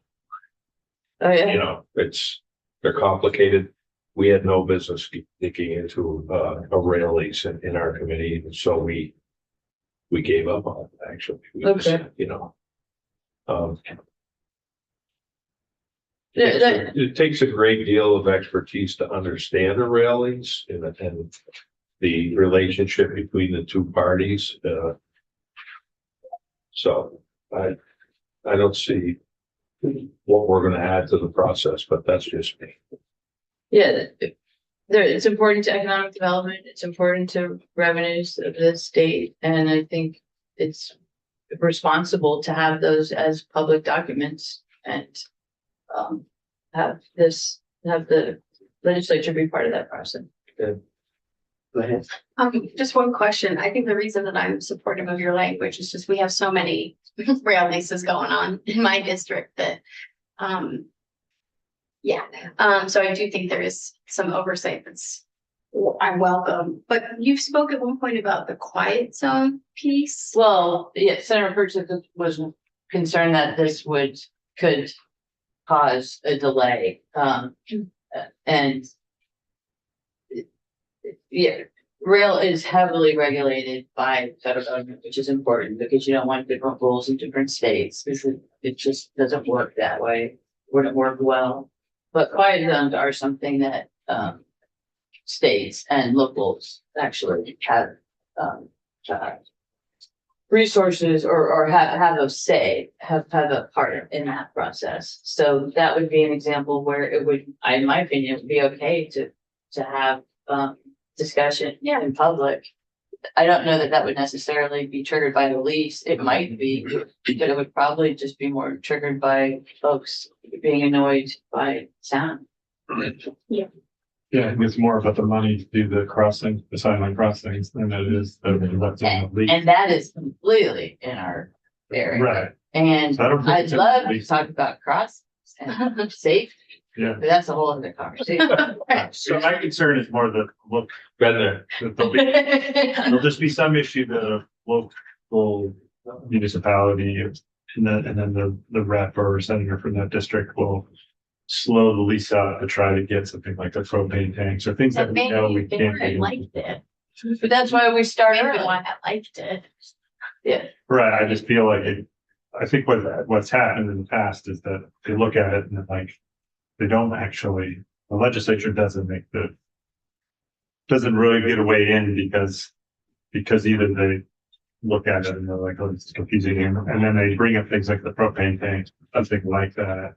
Oh, yeah. you know, they're complicated. We had no business digging into a rail lease in our committee, and so we gave up on it, actually. We just, Okay. you know. Yeah, that- It takes a great deal of expertise to understand a rail lease and the relationship between the two parties. So I don't see what we're gonna add to the process, but that's just me. Yeah, it's important to economic development, it's important to revenues of the state, and I think it's responsible to have those as public documents and have the legislature be part of that process. Go ahead. Just one question. I think the reason that I'm supportive of your language is just we have so many rail leases going on in my district that, so I do think there is some oversight that's, I welcome. But you spoke at one point about the quiet zone piece. Well, yeah, Senator Purchase was concerned that this could cause a delay, and yeah, rail is heavily regulated by federal government, which is important because you don't want different rules in different states because it just doesn't work that way. Wouldn't work well. But quiet zones are something that states and locals actually have resources or have a say, have a part in that process. So that would be an example where it would, in my opinion, it would be okay to have discussion in public. I don't know that would necessarily be triggered by the lease. It might be, but it would probably just be more triggered by folks being annoyed by sound. Yeah, it's more about the money to do the crossing, the sideline crossings than it is what's in the lease. And that is completely in our area. Right, And I don't think I'd it's in love the to lease. talk about cross and safety, yeah. but that's a whole other conversation. So my concern is more the look, Been there. that there'll just be some issue that a local municipality and then the rep or senator from that district will slow the lease out to try to get something like the propane tanks or things that And we know we maybe can't. they do. liked it. But that's why we start Maybe early. one that liked it. Yeah, Right, I just feel like I think what's happened in the past is that they look at it and they're like, they don't actually, the legislature doesn't really get a way in because either they look at it and they're like, oh, it's confusing, and then they bring up things like the propane tank, something like that.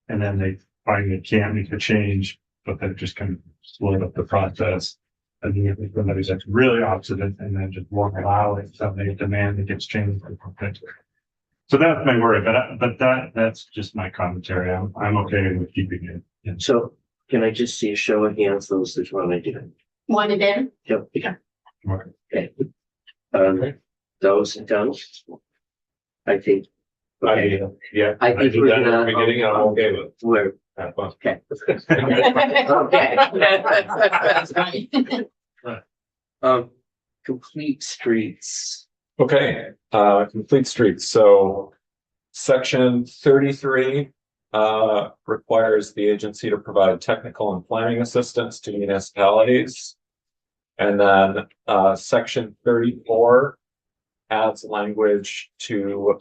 And then they find they can't make the change, but they're just kind of slowed up the process. And then if somebody's like really obstinate and then just won't allow it, so they demand it gets changed. So that's my worry, but that's just my commentary. I'm okay with keeping it. Yeah. So can I just see a show of hands, those that want to do it? Wanted in. Yep. Right. Okay. Those done? I think. Okay, Yeah. I think did we're that at the gonna- beginning, and I'm okay with it. we're, Have fun. okay. that's funny. Complete streets. Okay, complete streets. So section 33 requires the agency to provide technical and planning assistance to municipalities. And then section 34 adds language to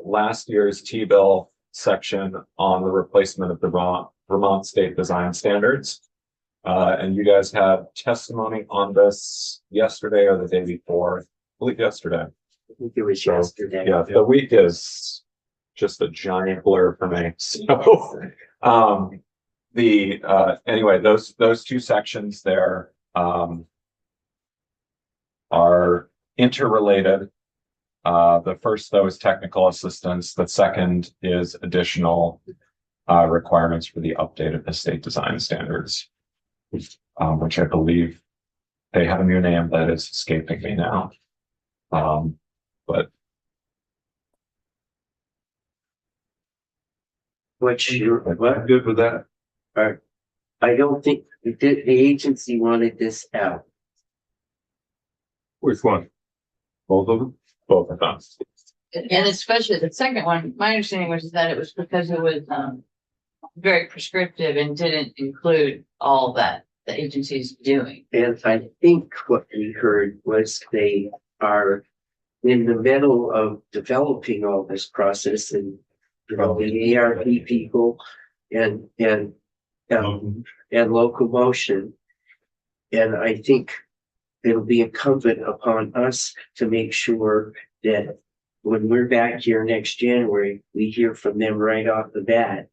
last year's T-bill section on the replacement of the Vermont State Design Standards. And you guys had testimony on this yesterday or the day before, I believe yesterday. I think it was So, yesterday. Yeah, the week is just a giant blur for me. So, anyway, those two sections there, are interrelated. The first, though, is technical assistance. The second is additional requirements for the update of the state design standards. Which I believe they have a new name that is escaping me now. But What's your, I'm what? good with that. I don't think the agency wanted this out. Which one? Both of them? both of them. And especially the second one, my understanding was that it was because it was, very prescriptive and didn't include all that the agency's doing. And I think what we heard was they are in the middle of developing all this process and, you know, the ARP people and locomotion. And I think it'll be incumbent upon us to make sure that when we're back here next January, we hear from them right off the bat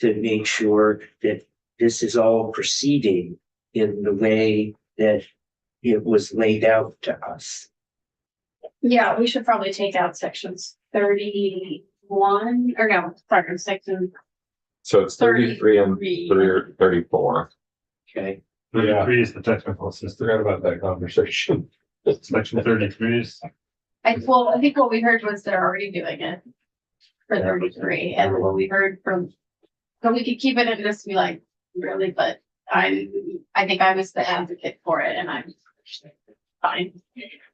to make sure that this is all proceeding in the way that it was laid out to us. Yeah, we should probably take out sections 31, or no, sorry, section, So it's 33 and 33. 34. Okay, 33 is the technical system. Forgot about that conversation. Section 33 is, I think what we heard was they're already doing it for 33, and what we heard from, so we could keep it and just be like, really, but I think I was the advocate for it, and I'm fine.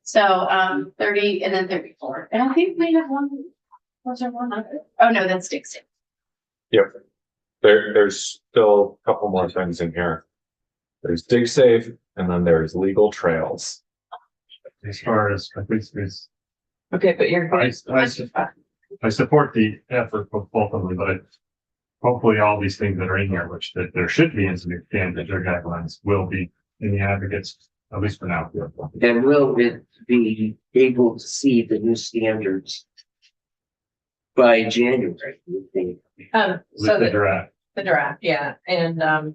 So, 30 and then 34, and I think we have one, was there one other? Oh, no, that's Dixon. There's still a couple more things in here. There's dig safe and then there's legal trails. as far as, I think it's, Okay, but you're. I support the effort of both of them, but hopefully all these things that are in here, which that there should be in some standard guidelines, will be in the advocates, at least for now. and will it be able to see the new standards by January, you think? So With the draft. the draft, yeah, and,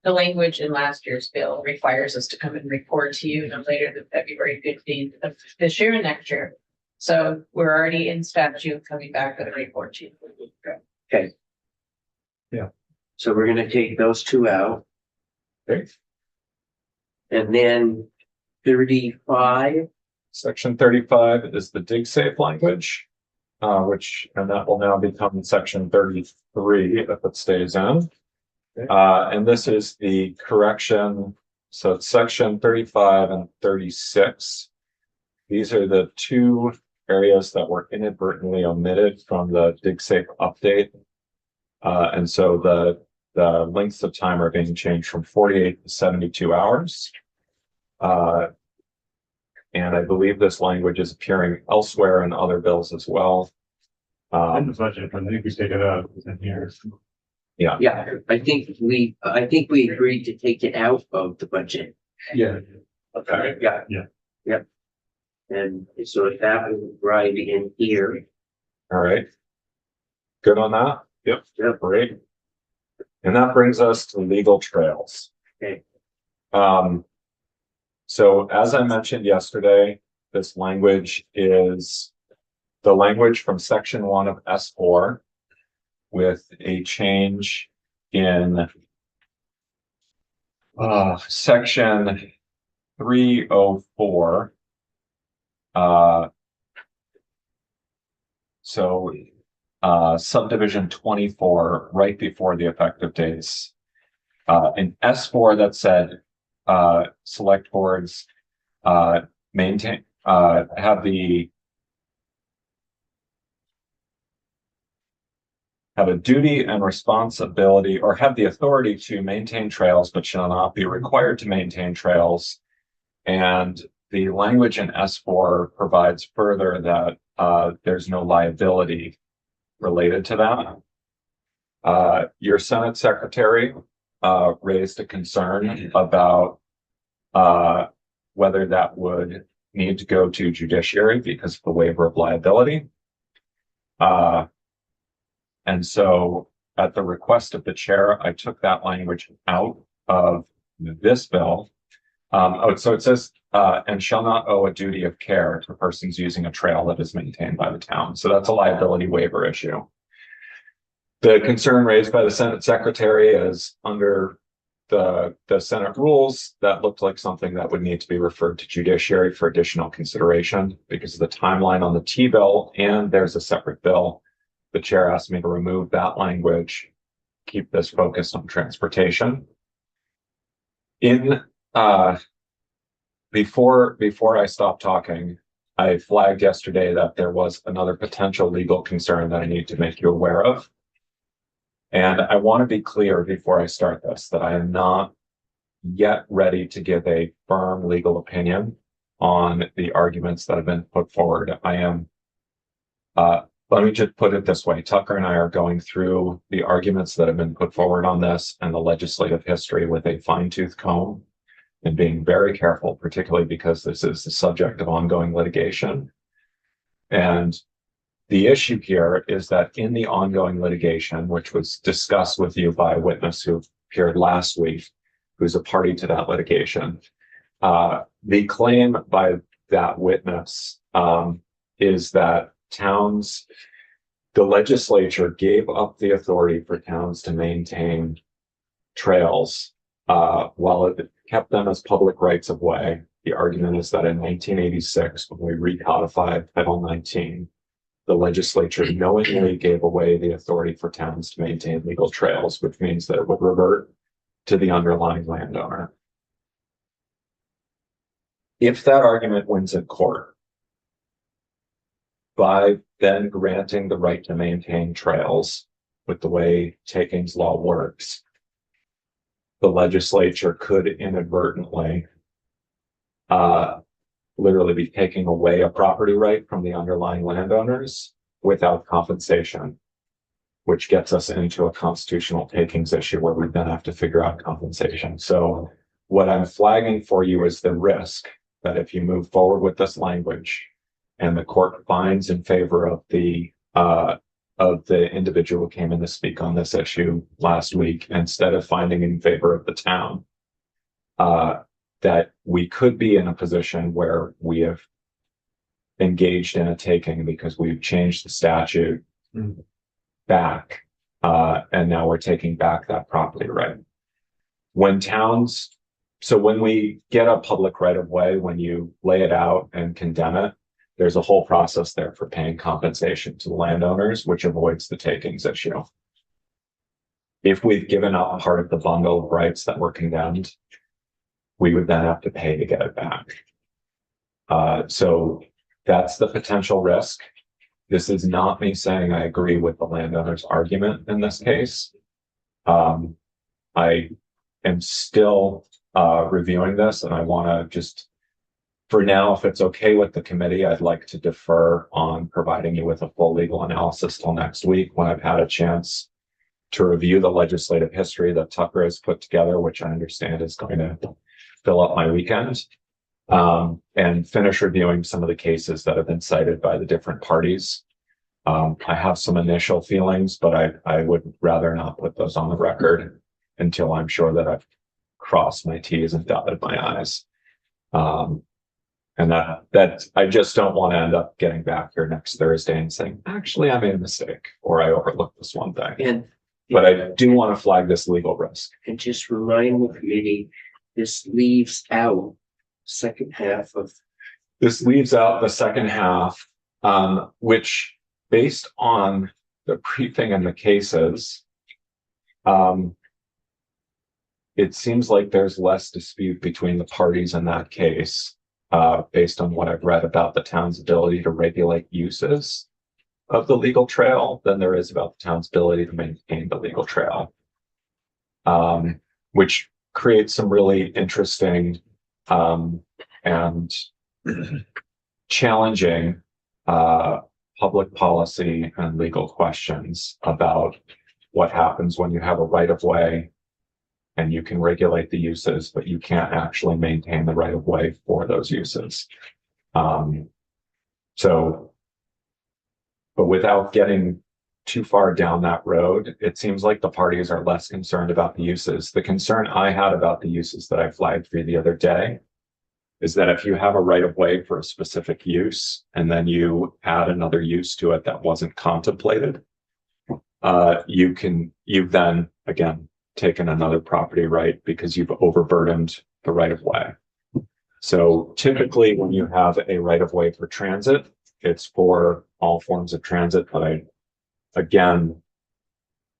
the language in last year's bill requires us to come and report to you no later than February 15th of this year and next year. So we're already in statute coming back with a report to you. So we're gonna take those two out. Okay. And then 35, Section 35 is the dig safe language, and that will now become section 33 if it stays in. And this is the correction. So it's section 35 and 36. These are the two areas that were inadvertently omitted from the dig safe update. And so the lengths of time are being changed from 48 to 72 hours. And I believe this language is appearing elsewhere in other bills as well. In the budget, I think we take it out in here. yeah, I think we agreed to take it out of the budget. Yeah. Okay, yeah. Yeah. Yep. And so that will ride in here. All right. Good on that? Yep. Yep. Great. And that brings us to legal trails. Okay. So as I mentioned yesterday, this language is the language from section 1 of S4 with a change in section 304. So subdivision 24 right before the effective dates. In S4 that said select boards maintain have a duty and responsibility or have the authority to maintain trails, but shall not be required to maintain trails. And the language in S4 provides further that there's no liability related to that. Your Senate secretary raised a concern about whether that would need to go to judiciary because of the waiver of liability. And so at the request of the chair, I took that language out of this bill. So it says, and shall not owe a duty of care to persons using a trail that is maintained by the town. So that's a liability waiver issue. The concern raised by the Senate Secretary is under the Senate rules, that looked like something that would need to be referred to judiciary for additional consideration because of the timeline on the T-bill, and there's a separate bill. The chair asked me to remove that language, keep this focused on transportation. Before I stop talking, I flagged yesterday that there was another potential legal concern that I need to make you aware of. And I want to be clear before I start this, that I am not yet ready to give a firm legal opinion on the arguments that have been put forward. I am, let me just put it this way. Tucker and I are going through the arguments that have been put forward on this and the legislative history with a fine-tooth comb and being very careful, particularly because this is the subject of ongoing litigation. And the issue here is that in the ongoing litigation, which was discussed with you by a witness who appeared last week, who's a party to that litigation, the claim by that witness is that the legislature gave up the authority for towns to maintain trails while it kept them as public rights of way. The argument is that in 1986, when we recodified Title 19, the legislature knowingly gave away the authority for towns to maintain legal trails, which means that it would revert to the underlying landowner. If that argument wins in court, by then granting the right to maintain trails with the way takings law works, the legislature could inadvertently literally be taking away a property right from the underlying landowners without compensation, which gets us into a constitutional takings issue where we then have to figure out compensation. So what I'm flagging for you is the risk that if you move forward with this language and the court finds in favor of the individual who came in to speak on this issue last week, instead of finding in favor of the town, that we could be in a position where we have engaged in a taking because we've changed the statute back, and now we're taking back that property right. So when we get a public right of way, when you lay it out and condemn it, there's a whole process there for paying compensation to the landowners, which avoids the takings issue. If we've given up part of the bundle of rights that were condemned, we would then have to pay to get it back. So that's the potential risk. This is not me saying I agree with the landowner's argument in this case. I am still reviewing this, and I want to just, for now, if it's okay with the committee, I'd like to defer on providing you with a full legal analysis till next week when I've had a chance to review the legislative history that Tucker has put together, which I understand is going to fill up my weekend, and finish reviewing some of the cases that have been cited by the different parties. I have some initial feelings, but I would rather not put those on the record until I'm sure that I've crossed my T's and dotted my I's. And that I just don't want to end up getting back here next Thursday and saying, actually, I made a mistake or I overlooked this one thing. But I do want to flag this legal risk. And just remind the committee, this leaves out second half of. This leaves out the second half, which based on the briefing and the cases, it seems like there's less dispute between the parties in that case, based on what I've read about the town's ability to regulate uses of the legal trail than there is about the town's ability to maintain the legal trail, which creates some really interesting and challenging public policy and legal questions about what happens when you have a right of way and you can regulate the uses, but you can't actually maintain the right of way for those uses. But without getting too far down that road, it seems like the parties are less concerned about the uses. The concern I had about the uses that I flagged for you the other day is that if you have a right of way for a specific use and then you add another use to it that wasn't contemplated, you've then again taken another property right because you've overburdened the right of way. So typically when you have a right of way for transit, it's for all forms of transit. But again,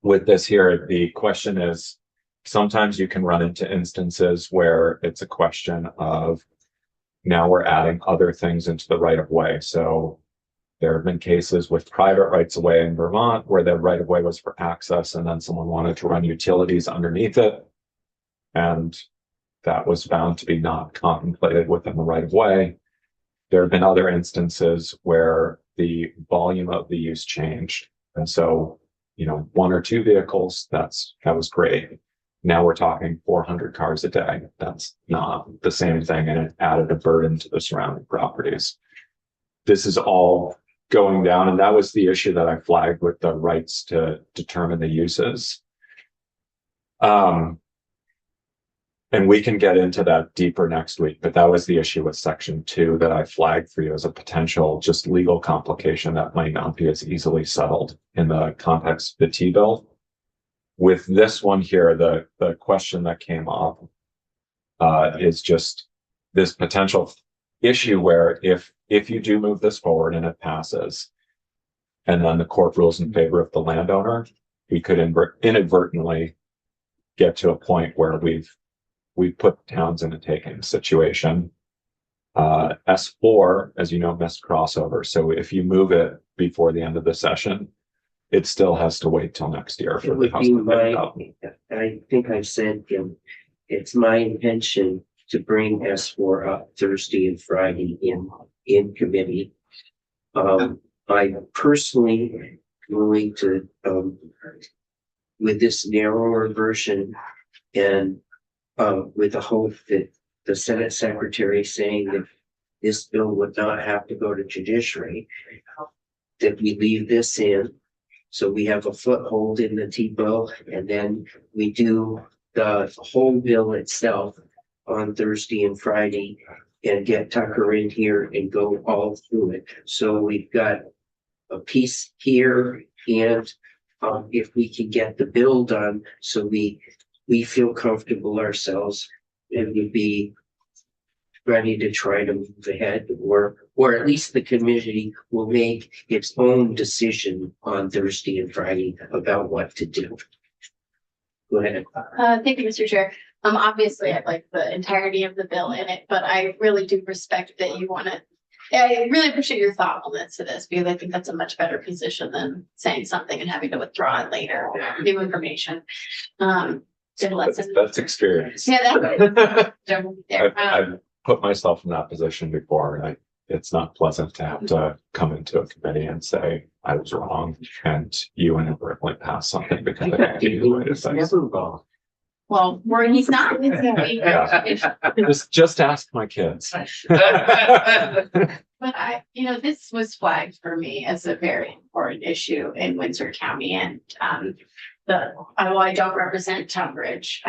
with this here, the question is, sometimes you can run into instances where it's a question of now we're adding other things into the right of way. So there have been cases with private rights of way in Vermont where the right of way was for access and then someone wanted to run utilities underneath it. And that was found to be not contemplated within the right of way. There have been other instances where the volume of the use changed. And so, you know, 1 or 2 vehicles, that was great. Now we're talking 400 cars a day. That's not the same thing, and it added a burden to the surrounding properties. This is all going down, and that was the issue that I flagged with the rights to determine the uses. And we can get into that deeper next week, but that was the issue with section 2 that I flagged for you as a potential just legal complication that might not be as easily settled in the context of the T-bill. With this one here, the question that came up is just this potential issue where if you do move this forward and it passes, and then the court rules in favor of the landowner, we could inadvertently get to a point where we've put towns in a taking situation. S4, as you know, missed crossover. So if you move it before the end of the session, it still has to wait till next year It for the would house be to pick up. I think I've said, it's my intention to bring S4 up Thursday and Friday in committee. I personally going to, with this narrower version and with the hope that the Senate Secretary saying that this bill would not have to go to judiciary, that we leave this in. So we have a foothold in the T-bill, and then we do the whole bill itself on Thursday and Friday and get Tucker in here and go all through it. So we've got a piece here, and if we can get the bill done, so we feel comfortable ourselves and would be ready to try to move ahead, or at least the committee will make its own decision on Thursday and Friday about what to do. Go ahead. Thank you, Mr. Chair. Obviously, I'd like the entirety of the bill in it, but I really do respect that you want to. I really appreciate your thoughtfulness to this, because I think that's a much better position than saying something and having to withdraw it later, new information. That's experience. Yeah, I've put myself in that position before, and it's not pleasant to have to come into a committee and say I was wrong, and you inadvertently pass something because I can't do the way to say. well, he's not. Yeah. Just ask my kids. But this was flagged for me as a very important issue in Windsor County, and I don't represent Tunbridge,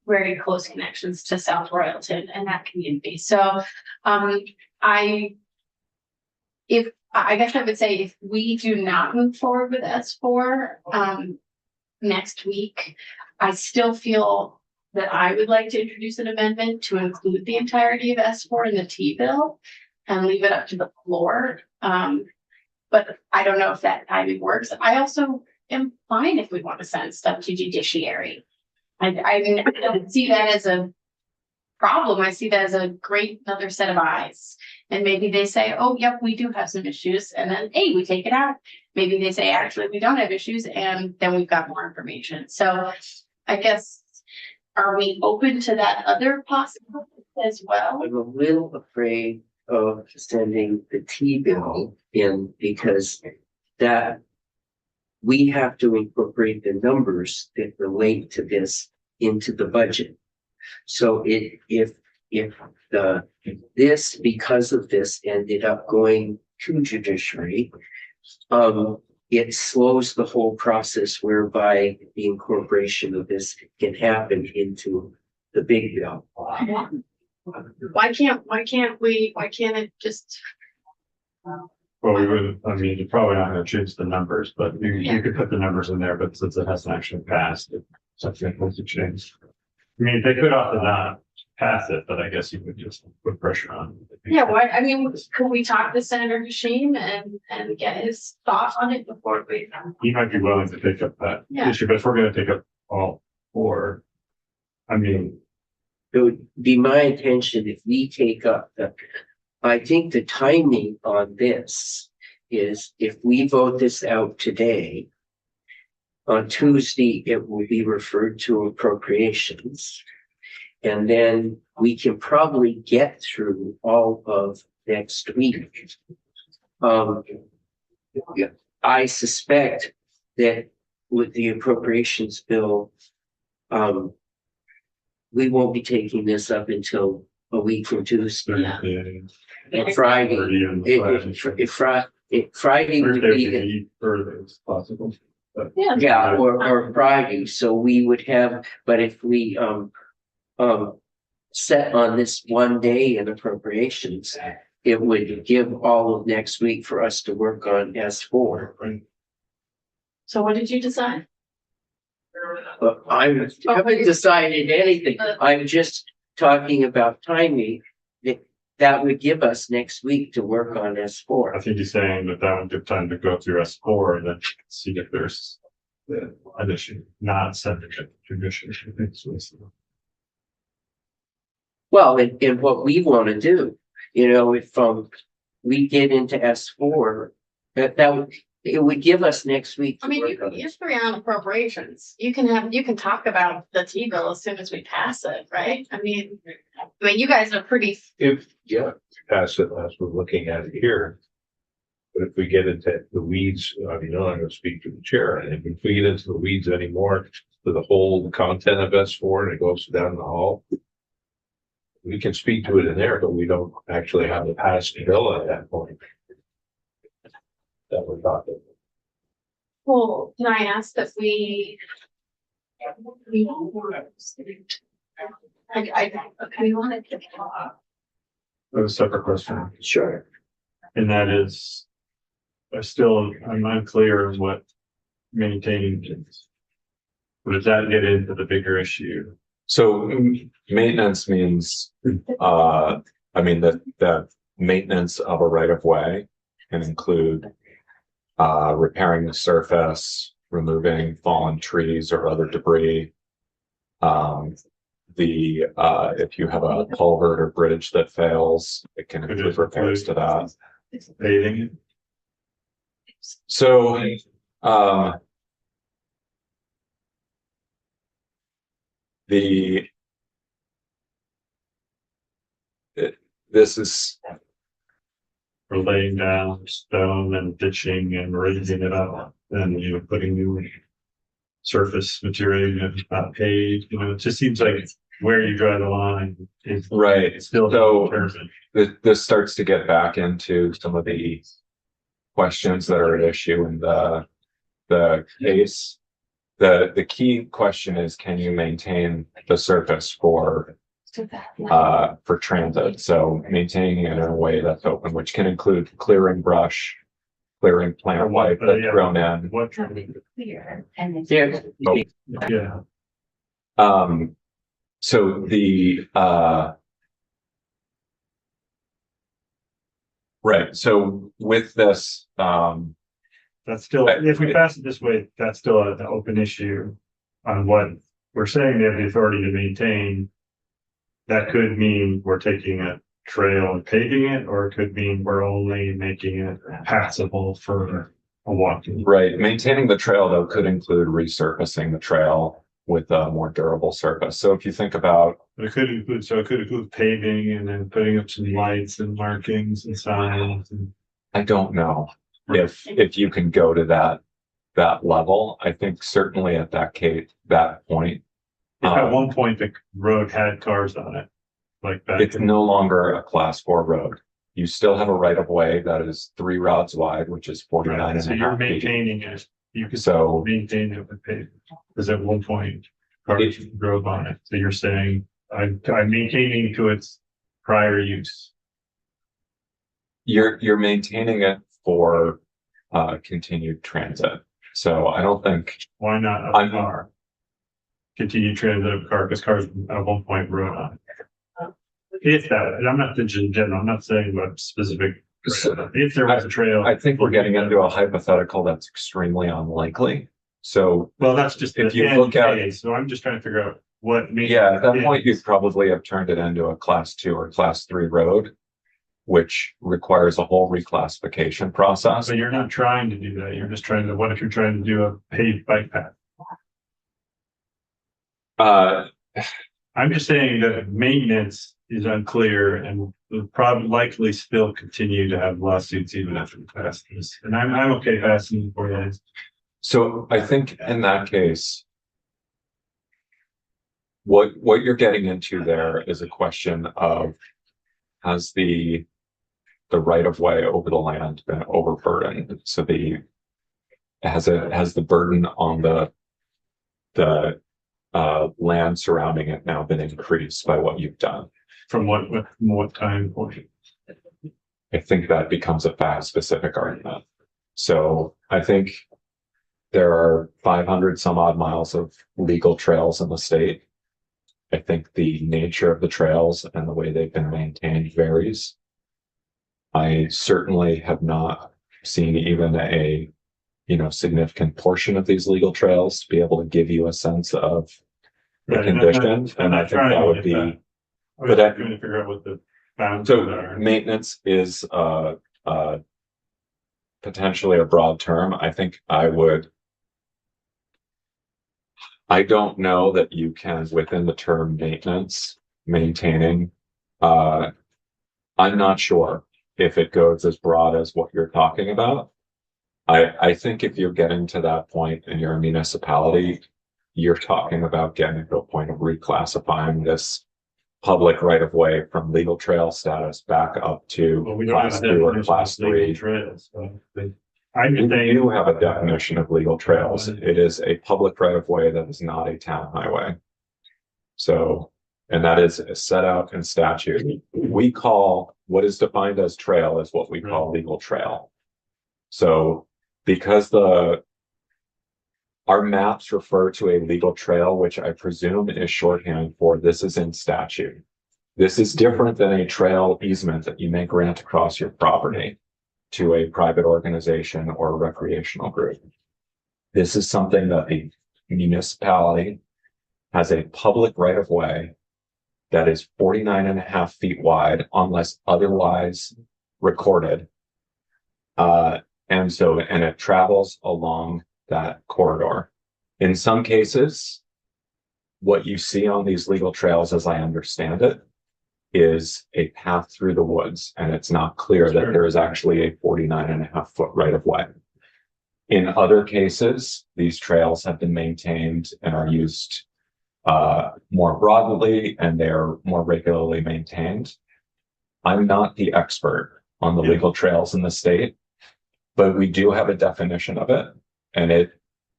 very close connections to South Royalton and that community. So, I guess I would say if we do not move forward with S4, next week, I still feel that I would like to introduce an amendment to include the entirety of S4 in the T-bill and leave it up to the floor. But I don't know if that timing works. I also am fine if we want to send stuff to judiciary. I don't see that as a problem. I see that as a great another set of eyes. And maybe they say, oh, yep, we do have some issues. And then, hey, we take it out. Maybe they say, actually, we don't have issues. And then we've got more information. So I guess, are we open to that other possibility as well? I'm a little afraid of sending the T-bill in, because that we have to incorporate the numbers that relate to this into the budget. So if this, because of this, ended up going to judiciary, it slows the whole process whereby the incorporation of this can happen into the big bill. Why can't it just? Well, Well, we would, I mean, you're probably not gonna change the numbers, but you could put the numbers in there, but since it hasn't actually passed, it's something that to change. I mean, they could opt to not pass it, but I guess you could just put pressure on. Yeah, why, I mean, could we talk to Senator Hashim and get his thoughts on it before we? He might be willing to take up that Yeah. issue, but if we're gonna take up all four, I mean, It would be my intention if we take up I think the timing on this is if we vote this out today, on Tuesday, it will be referred to appropriations. And then we can probably get through all of next week. I suspect that with the appropriations bill, we won't be taking this up until a week from Tuesday. And Friday, Friday would be the, further as possible. yeah, or Friday, so we would have, but if we, set on this one day in appropriations, it would give all of next week for us to work on S4. So what did you decide? But I haven't decided anything. I'm just talking about timing. That would give us next week to work on I S4. think he's saying that that would give time to go through S4 and then see if there's an issue, not subject to condition. Well, and what we want to do, if we get into S4, it would give us next week. I mean, you're three on appropriations. You can talk about the T-bill as soon as we pass it, right? I mean, you guys are pretty, Pass it as we're looking at it here. But if we get into the weeds, I mean, I'm gonna speak to the chair, and if we get into the weeds anymore for the whole content of S4 and it goes down the hall. We can speak to it in there, but we don't actually have the passed bill at that point. That we're talking. well, can I ask that we wanted to. A separate question, Sure. and that is, I'm unclear on what maintaining is. Does that get into the bigger issue? So maintenance means, I mean, the maintenance of a right of way can include repairing the surface, removing fallen trees or other debris. If you have a culvert or bridge that fails, it can include repairs to that. Paving. So, this is for laying down stone and ditching and raising it up and, putting new surface material, not paved, it just seems like where you draw the line is right. Still, so this starts to get back into some of the questions that are at issue in the case. The key question is, can you maintain the surface for transit? So maintaining it in a way that's open, which can include clearing brush, clearing plant life that's grown in. What? Yeah. So right. So with this, that's still, if we pass it this way, that's still an open issue on what we're saying. They have the authority to maintain. That could mean we're taking a trail and paving it, or it could mean we're only making it passable for a walking. Right. Maintaining the trail, though, could include resurfacing the trail with a more durable surface. So if you think about, it could include paving and then putting up some lights and markings and signs. And I don't know if you can go to that level. I think certainly at that point. At one point, the road had cars on it, like that. It's no longer a class 4 road. You still have a right of way that is 3 rods wide, which is 49 and a half feet. So you're maintaining it. You can maintain it with pavement. Because at one point, cars drove on it. So you're saying I'm maintaining to its prior use. You're maintaining it for continued transit. So I don't think Why not a I'm- car? Continue transit of car, because cars at one point rode on. If that, and I'm not thinking in general, I'm not saying about specific, if there was a trail. I think we're getting into a hypothetical that's extremely unlikely. So Well, that's just. if the you end look at- case, So I'm just trying to figure out what. yeah, at that point, you you'd probably have turned it into a class 2 or class 3 road, which requires a whole reclassification process. So you're not trying to do that. You're just trying to, what if you're trying to do a paved bike path? I'm just saying that maintenance is unclear and will probably likely still continue to have lawsuits even after we pass this. And I'm okay passing for that. So I think in that case, what you're getting into there is a question of, has the right of way over the land been overburdened? So has the burden on the land surrounding it now been increased by what you've done? From what time portion? I think that becomes a fact specific argument. So I think there are 500 some odd miles of legal trails in the state. I think the nature of the trails and the way they've been maintained varies. I certainly have not seen even a, significant portion of these legal trails to be able to give you a sense of the Right, condition. I'm And I not think trying that to would get be, that. I was but that- trying to figure out what the boundaries so are. maintenance is potentially a broad term. I think I don't know that you can, within the term maintenance, maintaining, I'm not sure if it goes as broad as what you're talking about. I think if you're getting to that point and you're a municipality, you're talking about getting to a point of reclassifying this public right of way from legal trail status back up But to we don't have class a 2 or definition class of legal 3. trails. So I'm You just saying. do have a definition of legal trails. It is a public right of way that is not a town highway. So, and that is set out in statute. We call what is defined as trail is what we call legal trail. So because our maps refer to a legal trail, which I presume is shorthand for this is in statute. This is different than a trail easement that you may grant across your property to a private organization or a recreational group. This is something that the municipality has a public right of way that is 49.5 feet wide unless otherwise recorded. And it travels along that corridor. In some cases, what you see on these legal trails, as I understand it, is a path through the woods, and it's not clear that there is actually a 49.5 foot right of way. In other cases, these trails have been maintained and are used more broadly, and they're more regularly maintained. I'm not the expert on the legal trails in the state, but we do have a definition of it. And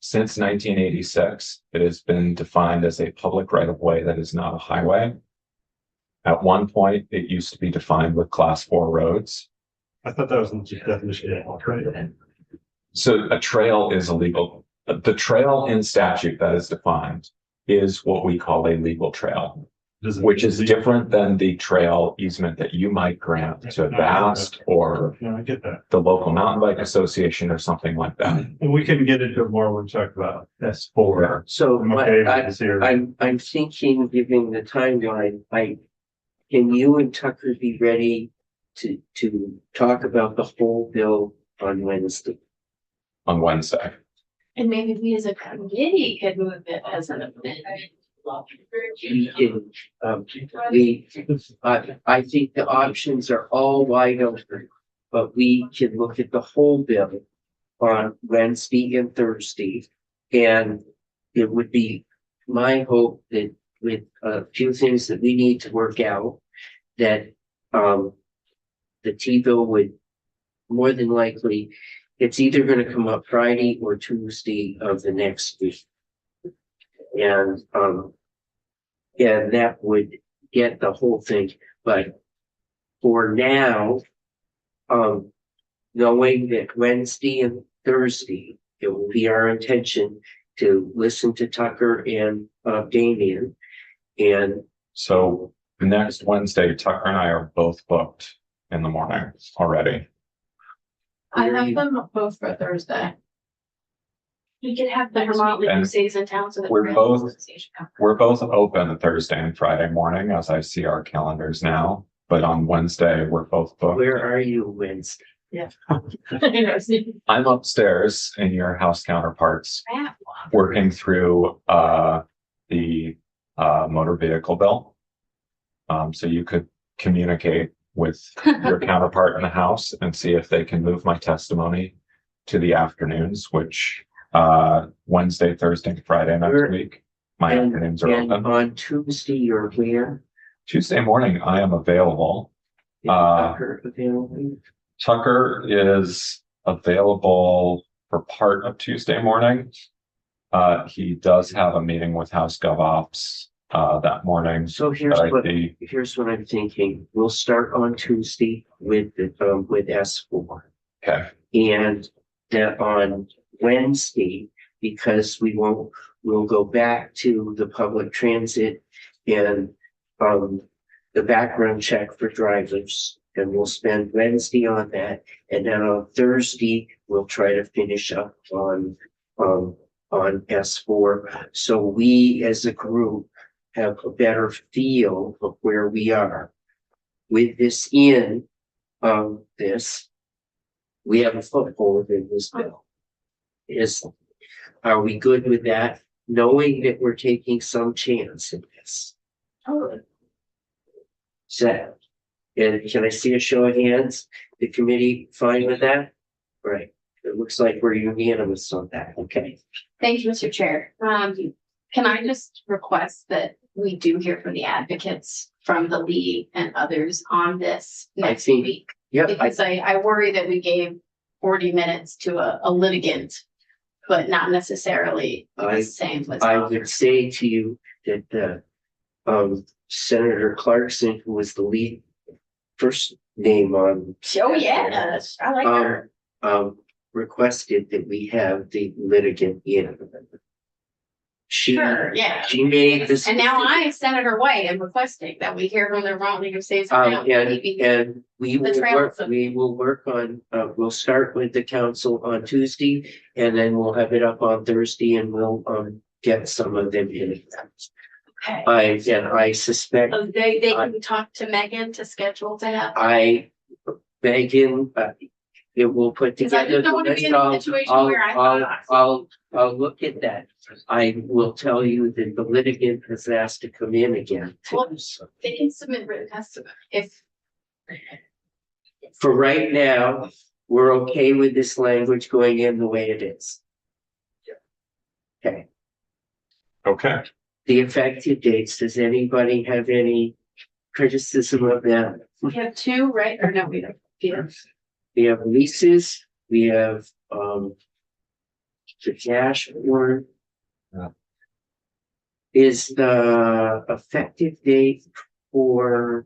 since 1986, it has been defined as a public right of way that is not a highway. At one point, it used to be defined with class 4 roads. I thought that was the definition of trail. So a trail is illegal. The trail in statute that is defined is what we call a legal trail, which is different than the trail easement that you might grant to a VAST or No, I get that. the local mountain bike association or something like that. And we can get into it more when we talk about S4. So I'm okay with this here. I'm thinking, given the timeline, can you and Tucker be ready to talk about the whole bill on Wednesday? On Wednesday. And maybe we as a committee could move it as an amendment. We can, I think the options are all wide open, but we can look at the whole bill on Wednesday and Thursday. And it would be my hope that with a few things that we need to work out, that the T-bill would more than likely, it's either gonna come up Friday or Tuesday of the next week. And that would get the whole thing, but for now, knowing that Wednesday and Thursday, it will be our intention to listen to Tucker and Damian. And So next Wednesday, Tucker and I are both booked in the morning already. I have them both for Thursday. We could have the Vermont League And of Cities and Towns. So that we're Rail both- Association come. We're both open Thursday and Friday morning as I see our calendars now, but on Wednesday, we're both booked. where are you Wednesday? I'm upstairs in your house counterparts, Yeah. working through the motor vehicle bill. So you could communicate with your counterpart in the house and see if they can move my testimony to the afternoons, which Wednesday, Thursday, and Friday next Sure. week. My And- afternoons are And open. on Tuesday, you're where? Tuesday morning, I am available. Is Tucker available? Tucker is available for part of Tuesday morning. He does have a meeting with House Gov Ops that morning. So But here's what I'm thinking. We'll start on Tuesday with the, with S4. okay, And then on Wednesday, because we'll go back to the public transit and, the background check for drivers. And we'll spend Wednesday on that. And then on Thursday, we'll try to finish up on S4. So we as a group have a better feel of where we are. With this in, this, we have a foothold in this bill. Are we good with that? Knowing that we're taking some chance in this. So, and can I see a show of hands? The committee fine with that? Right, it looks like we're unanimous on that, okay. Thank you, Mr. Chair. Can I just request that we do hear from the advocates from the league and others on this next think- week? Yep, Because I worry that we gave 40 minutes to a litigant, but not necessarily the same. with I others. would say to you that Senator Clarkson, who was the lead first name on Oh, yes, I like her. requested that we have the litigant in. Sure, yeah. She made this. And now I, Senator White, am requesting that we hear from the Vermont League of Cities and Towns. And we The will trails work, of- we will work on, we'll start with the council on Tuesday. And then we'll have it up on Thursday and we'll get some of them in. Okay. I suspect, So they can talk to Megan to schedule to have. Megan, it will put 'Cause I together. just don't wanna be in a situation where I thought- I'll look at that. I will tell you that the litigant has asked to come in again. Well, They can submit written testimony if. For right now, we're okay with this language going in the way it is. Okay, okay. the effective dates, does anybody have any criticism of that? We have two, right? Or no, we don't. Yeah. We have leases, we have, the dashboard. Yeah. Is the effective date for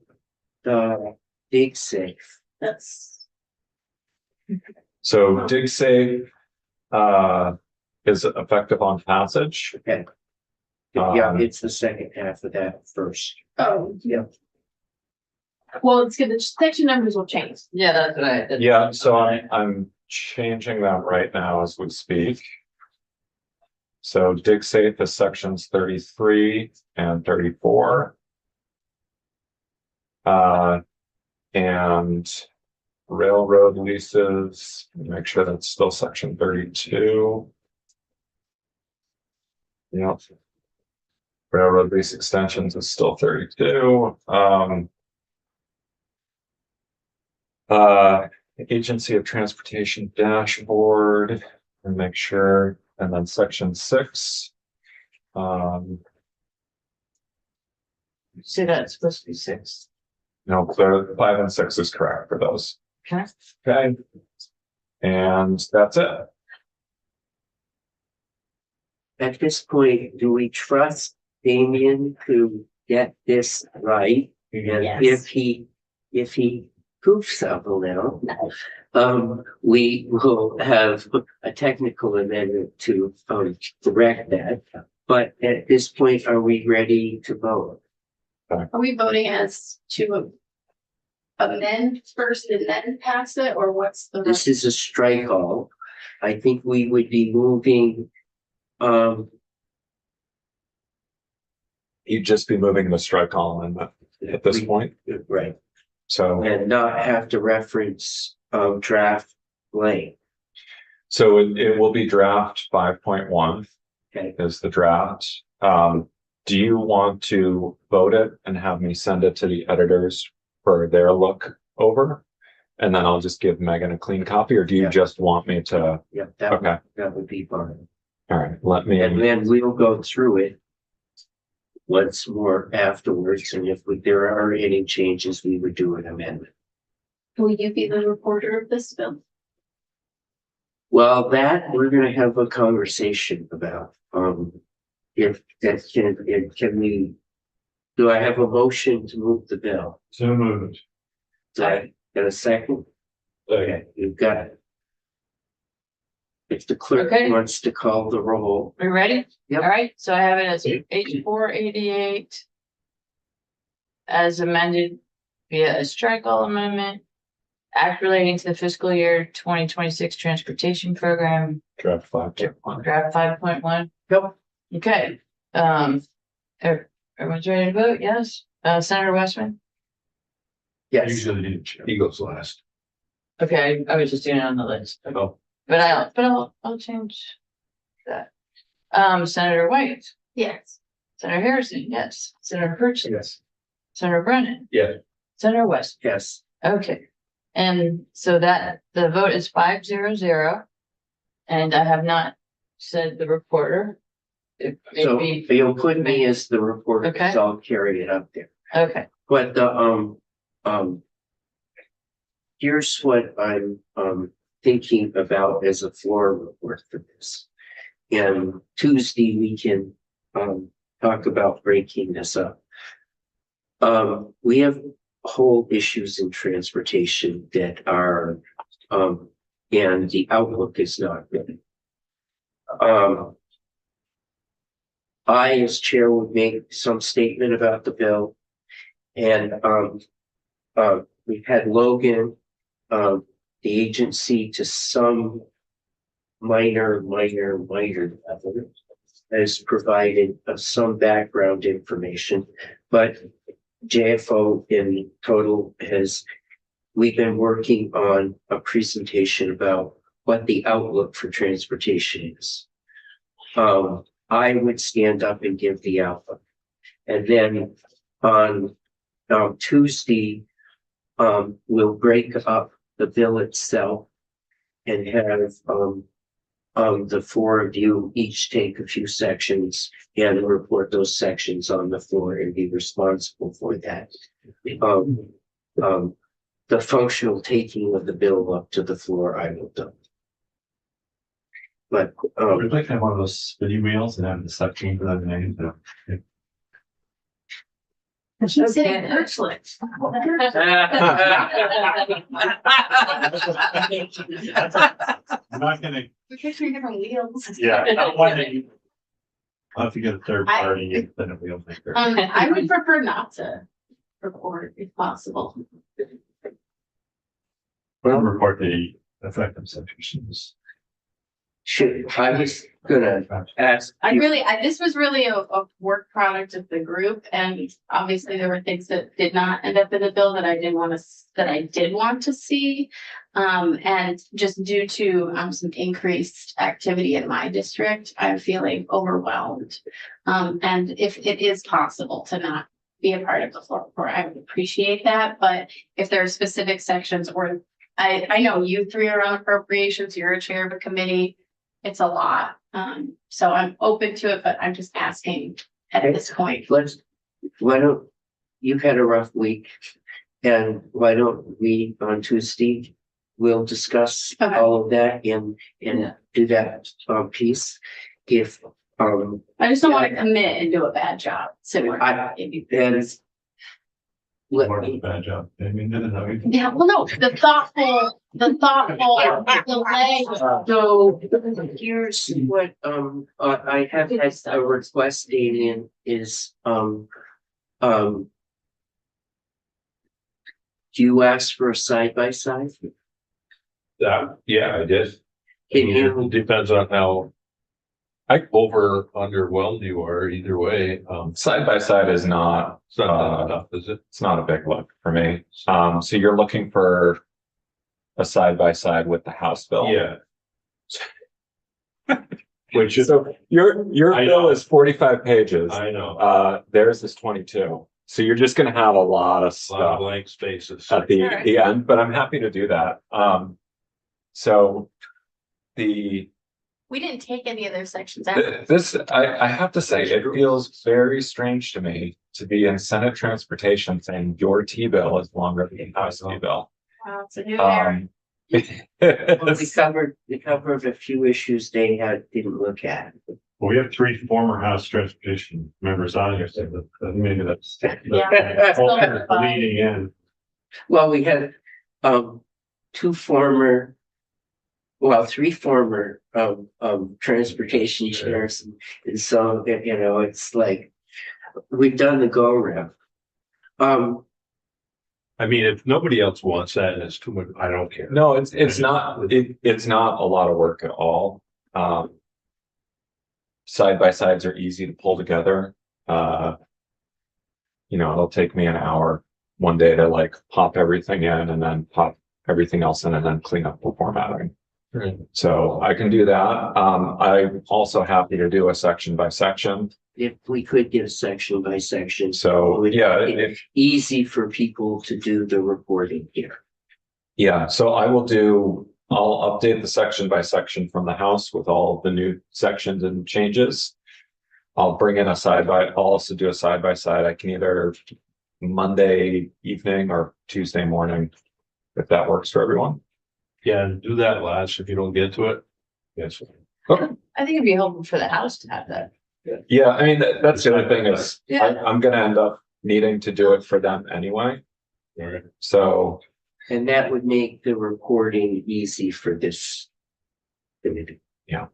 the dig safe? That's. So DigSafe is effective on passage. Okay. Yeah, Um, it's the second half of that first. Oh, Yeah. well, it's good. The section numbers will change. Yeah, that's what I. Yeah, so I'm changing them right now as we speak. So DigSafe is sections 33 and 34. And railroad leases, make sure that's still section 32. Yep. Railroad lease extensions is still 32. Agency of Transportation dashboard, and make sure, and then section 6. See, that's supposed to be 6. No, clear 5 and 6 is correct for those. Okay. Okay. And that's it. At this point, do we trust Damien to get this right? And Yes. if he goofs up a little, We will have a technical amendment to, correct that. But at this point, are we ready to vote? Are we voting as to amend first and then pass it, or what's the? This is a strike all. I think we would be moving, You'd just be moving the strike all amendment at this point. right, So, and not have to reference, draft blank. so it will be draft 5.1 Okay. is the draft. Do you want to vote it and have me send it to the editors for their look over? And then I'll just give Megan a clean copy, or do you Yeah. just want me to? Yeah, Okay, that would be fine. all right, let me. And then we'll go through it once more afterwards, and if there are any changes, we would do an amendment. Will you be the reporter of this bill? Well, that we're gonna have a conversation about, if that can we, do I have a motion to move the bill? So moved. Do I get a second? Okay, you've got it. If the clerk Okay. wants to call the roll, We ready? Yep. All right, so I have it as H488 as amended via a strike all amendment. Act relating to the fiscal year 2026 transportation program, Draft 5.1. draft 5.1. Yep. Okay, everyone's ready to vote? Yes. Senator Westman? yes, Usually he goes last. Okay, I was just doing it on the list. Oh. But I'll change that. Senator White, Yes. Senator Harrison, yes. Senator Purchase. Yes. Senator Brennan. Yeah. Senator West. yes. Okay. And so that the vote is 5-0-0. And I have not said the reporter. It may So be, you'll put me as the reporter, Okay. so I'll carry it up there. okay, But the, here's what I'm, thinking about as a floor report for this. And Tuesday, we can, talk about breaking this up. We have whole issues in transportation that are, and the outlook is not good. I, as chair, would make some statement about the bill. And, we've had Logan, the agency to some minor level has provided some background information, but JFO in total we've been working on a presentation about what the outlook for transportation is. I would stand up and give the outlook. And then on Tuesday, we'll break up the bill itself and have the four of you each take a few sections and report those sections on the floor and be responsible for that. The functional taking of the bill up to the floor, I will do. But We'd like to have one of those spinning wheels and have the section for that name. She's saying excellent. I'm not gonna, We're picturing different wheels. yeah, not one that you. I'll have to get a third party independent wheel maker. I would prefer not to record if possible. We'll report the effective sections. I was gonna ask. This was really a work product of the group, and obviously there were things that did not end up in the bill that I did want to see. And just due to some increased activity in my district, I'm feeling overwhelmed. And if it is possible to not be a part of the floor report, I would appreciate that. But if there are specific sections, or I know you three are on appropriations, you're a chair of a committee. It's a lot. So I'm open to it, but I'm just asking at this point. Why don't, you've had a rough week, and why don't we on Tuesday, we'll discuss Okay. all of that and do that piece. If, I just don't want to commit and do a bad job. So and let Mark did a me, bad job. I mean, no. Yeah, well, no, the thoughtful, delay. so here's what, I have had a request, Damien, is, do you ask for a side by side? That, yeah, I did. Can you, It depends on how over underwhelmed you are either way. Side by side is not, It's not that tough, is it? it's not a big look for me. So you're looking for a side by side with the House bill? Yeah. Which is, So your I bill know. is 45 pages. I know, a Theirs is 22. So you're just gonna have a lot of lot of stuff blank spaces. at the Alright. the end, but I'm happy to do that. So the We didn't take any of those sections out. this, I have to say, it feels very strange to me to be in Senate Transportation saying your T-bill is longer than the House T-bill. Wow, it's a new era. well, we covered a few issues they didn't look at. Well, we have 3 former House transportation members on here, so maybe that's. Yeah. Alternate leading in. Well, we had, three former, transportation chairs, and so, you know, it's like, we've done the go around. I mean, if nobody else wants that and it's too much, I don't care. No, it's not, it's not a lot of work at all. Side by sides are easy to pull together. You know, it'll take me an hour one day to like pop everything in and then pop everything else in and then clean up the formatting. Right. So I can do that. I'm also happy to do a section by section. If we could get section by section. So, yeah, It's easy for people to do the reporting here. yeah, so I'll update the section by section from the House with all the new sections and changes. I'll bring in I'll also do a side by side. I can either Monday evening or Tuesday morning, if that works for everyone. Yeah, and do that last if you don't get to it. Yes. Okay. I think it'd be helpful for the House to have that. Yeah, I mean, that's the other thing is, Yeah. I'm gonna end up needing to do it for them anyway. All right. So, And that would make the reporting easy for this committee. all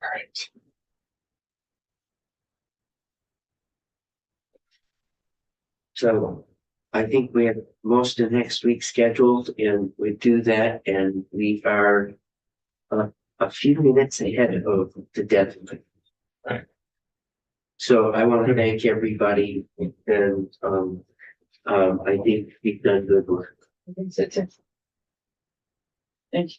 right. So I think we have most of next week scheduled, and we do that, and we are a few minutes ahead of the deadline. Right. So I want to thank everybody, and I think we've done good work. I think so too. Thank you.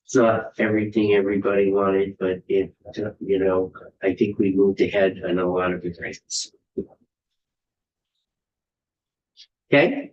It's not everything everybody wanted, but it, you know, I think we moved ahead on a lot of things. Okay,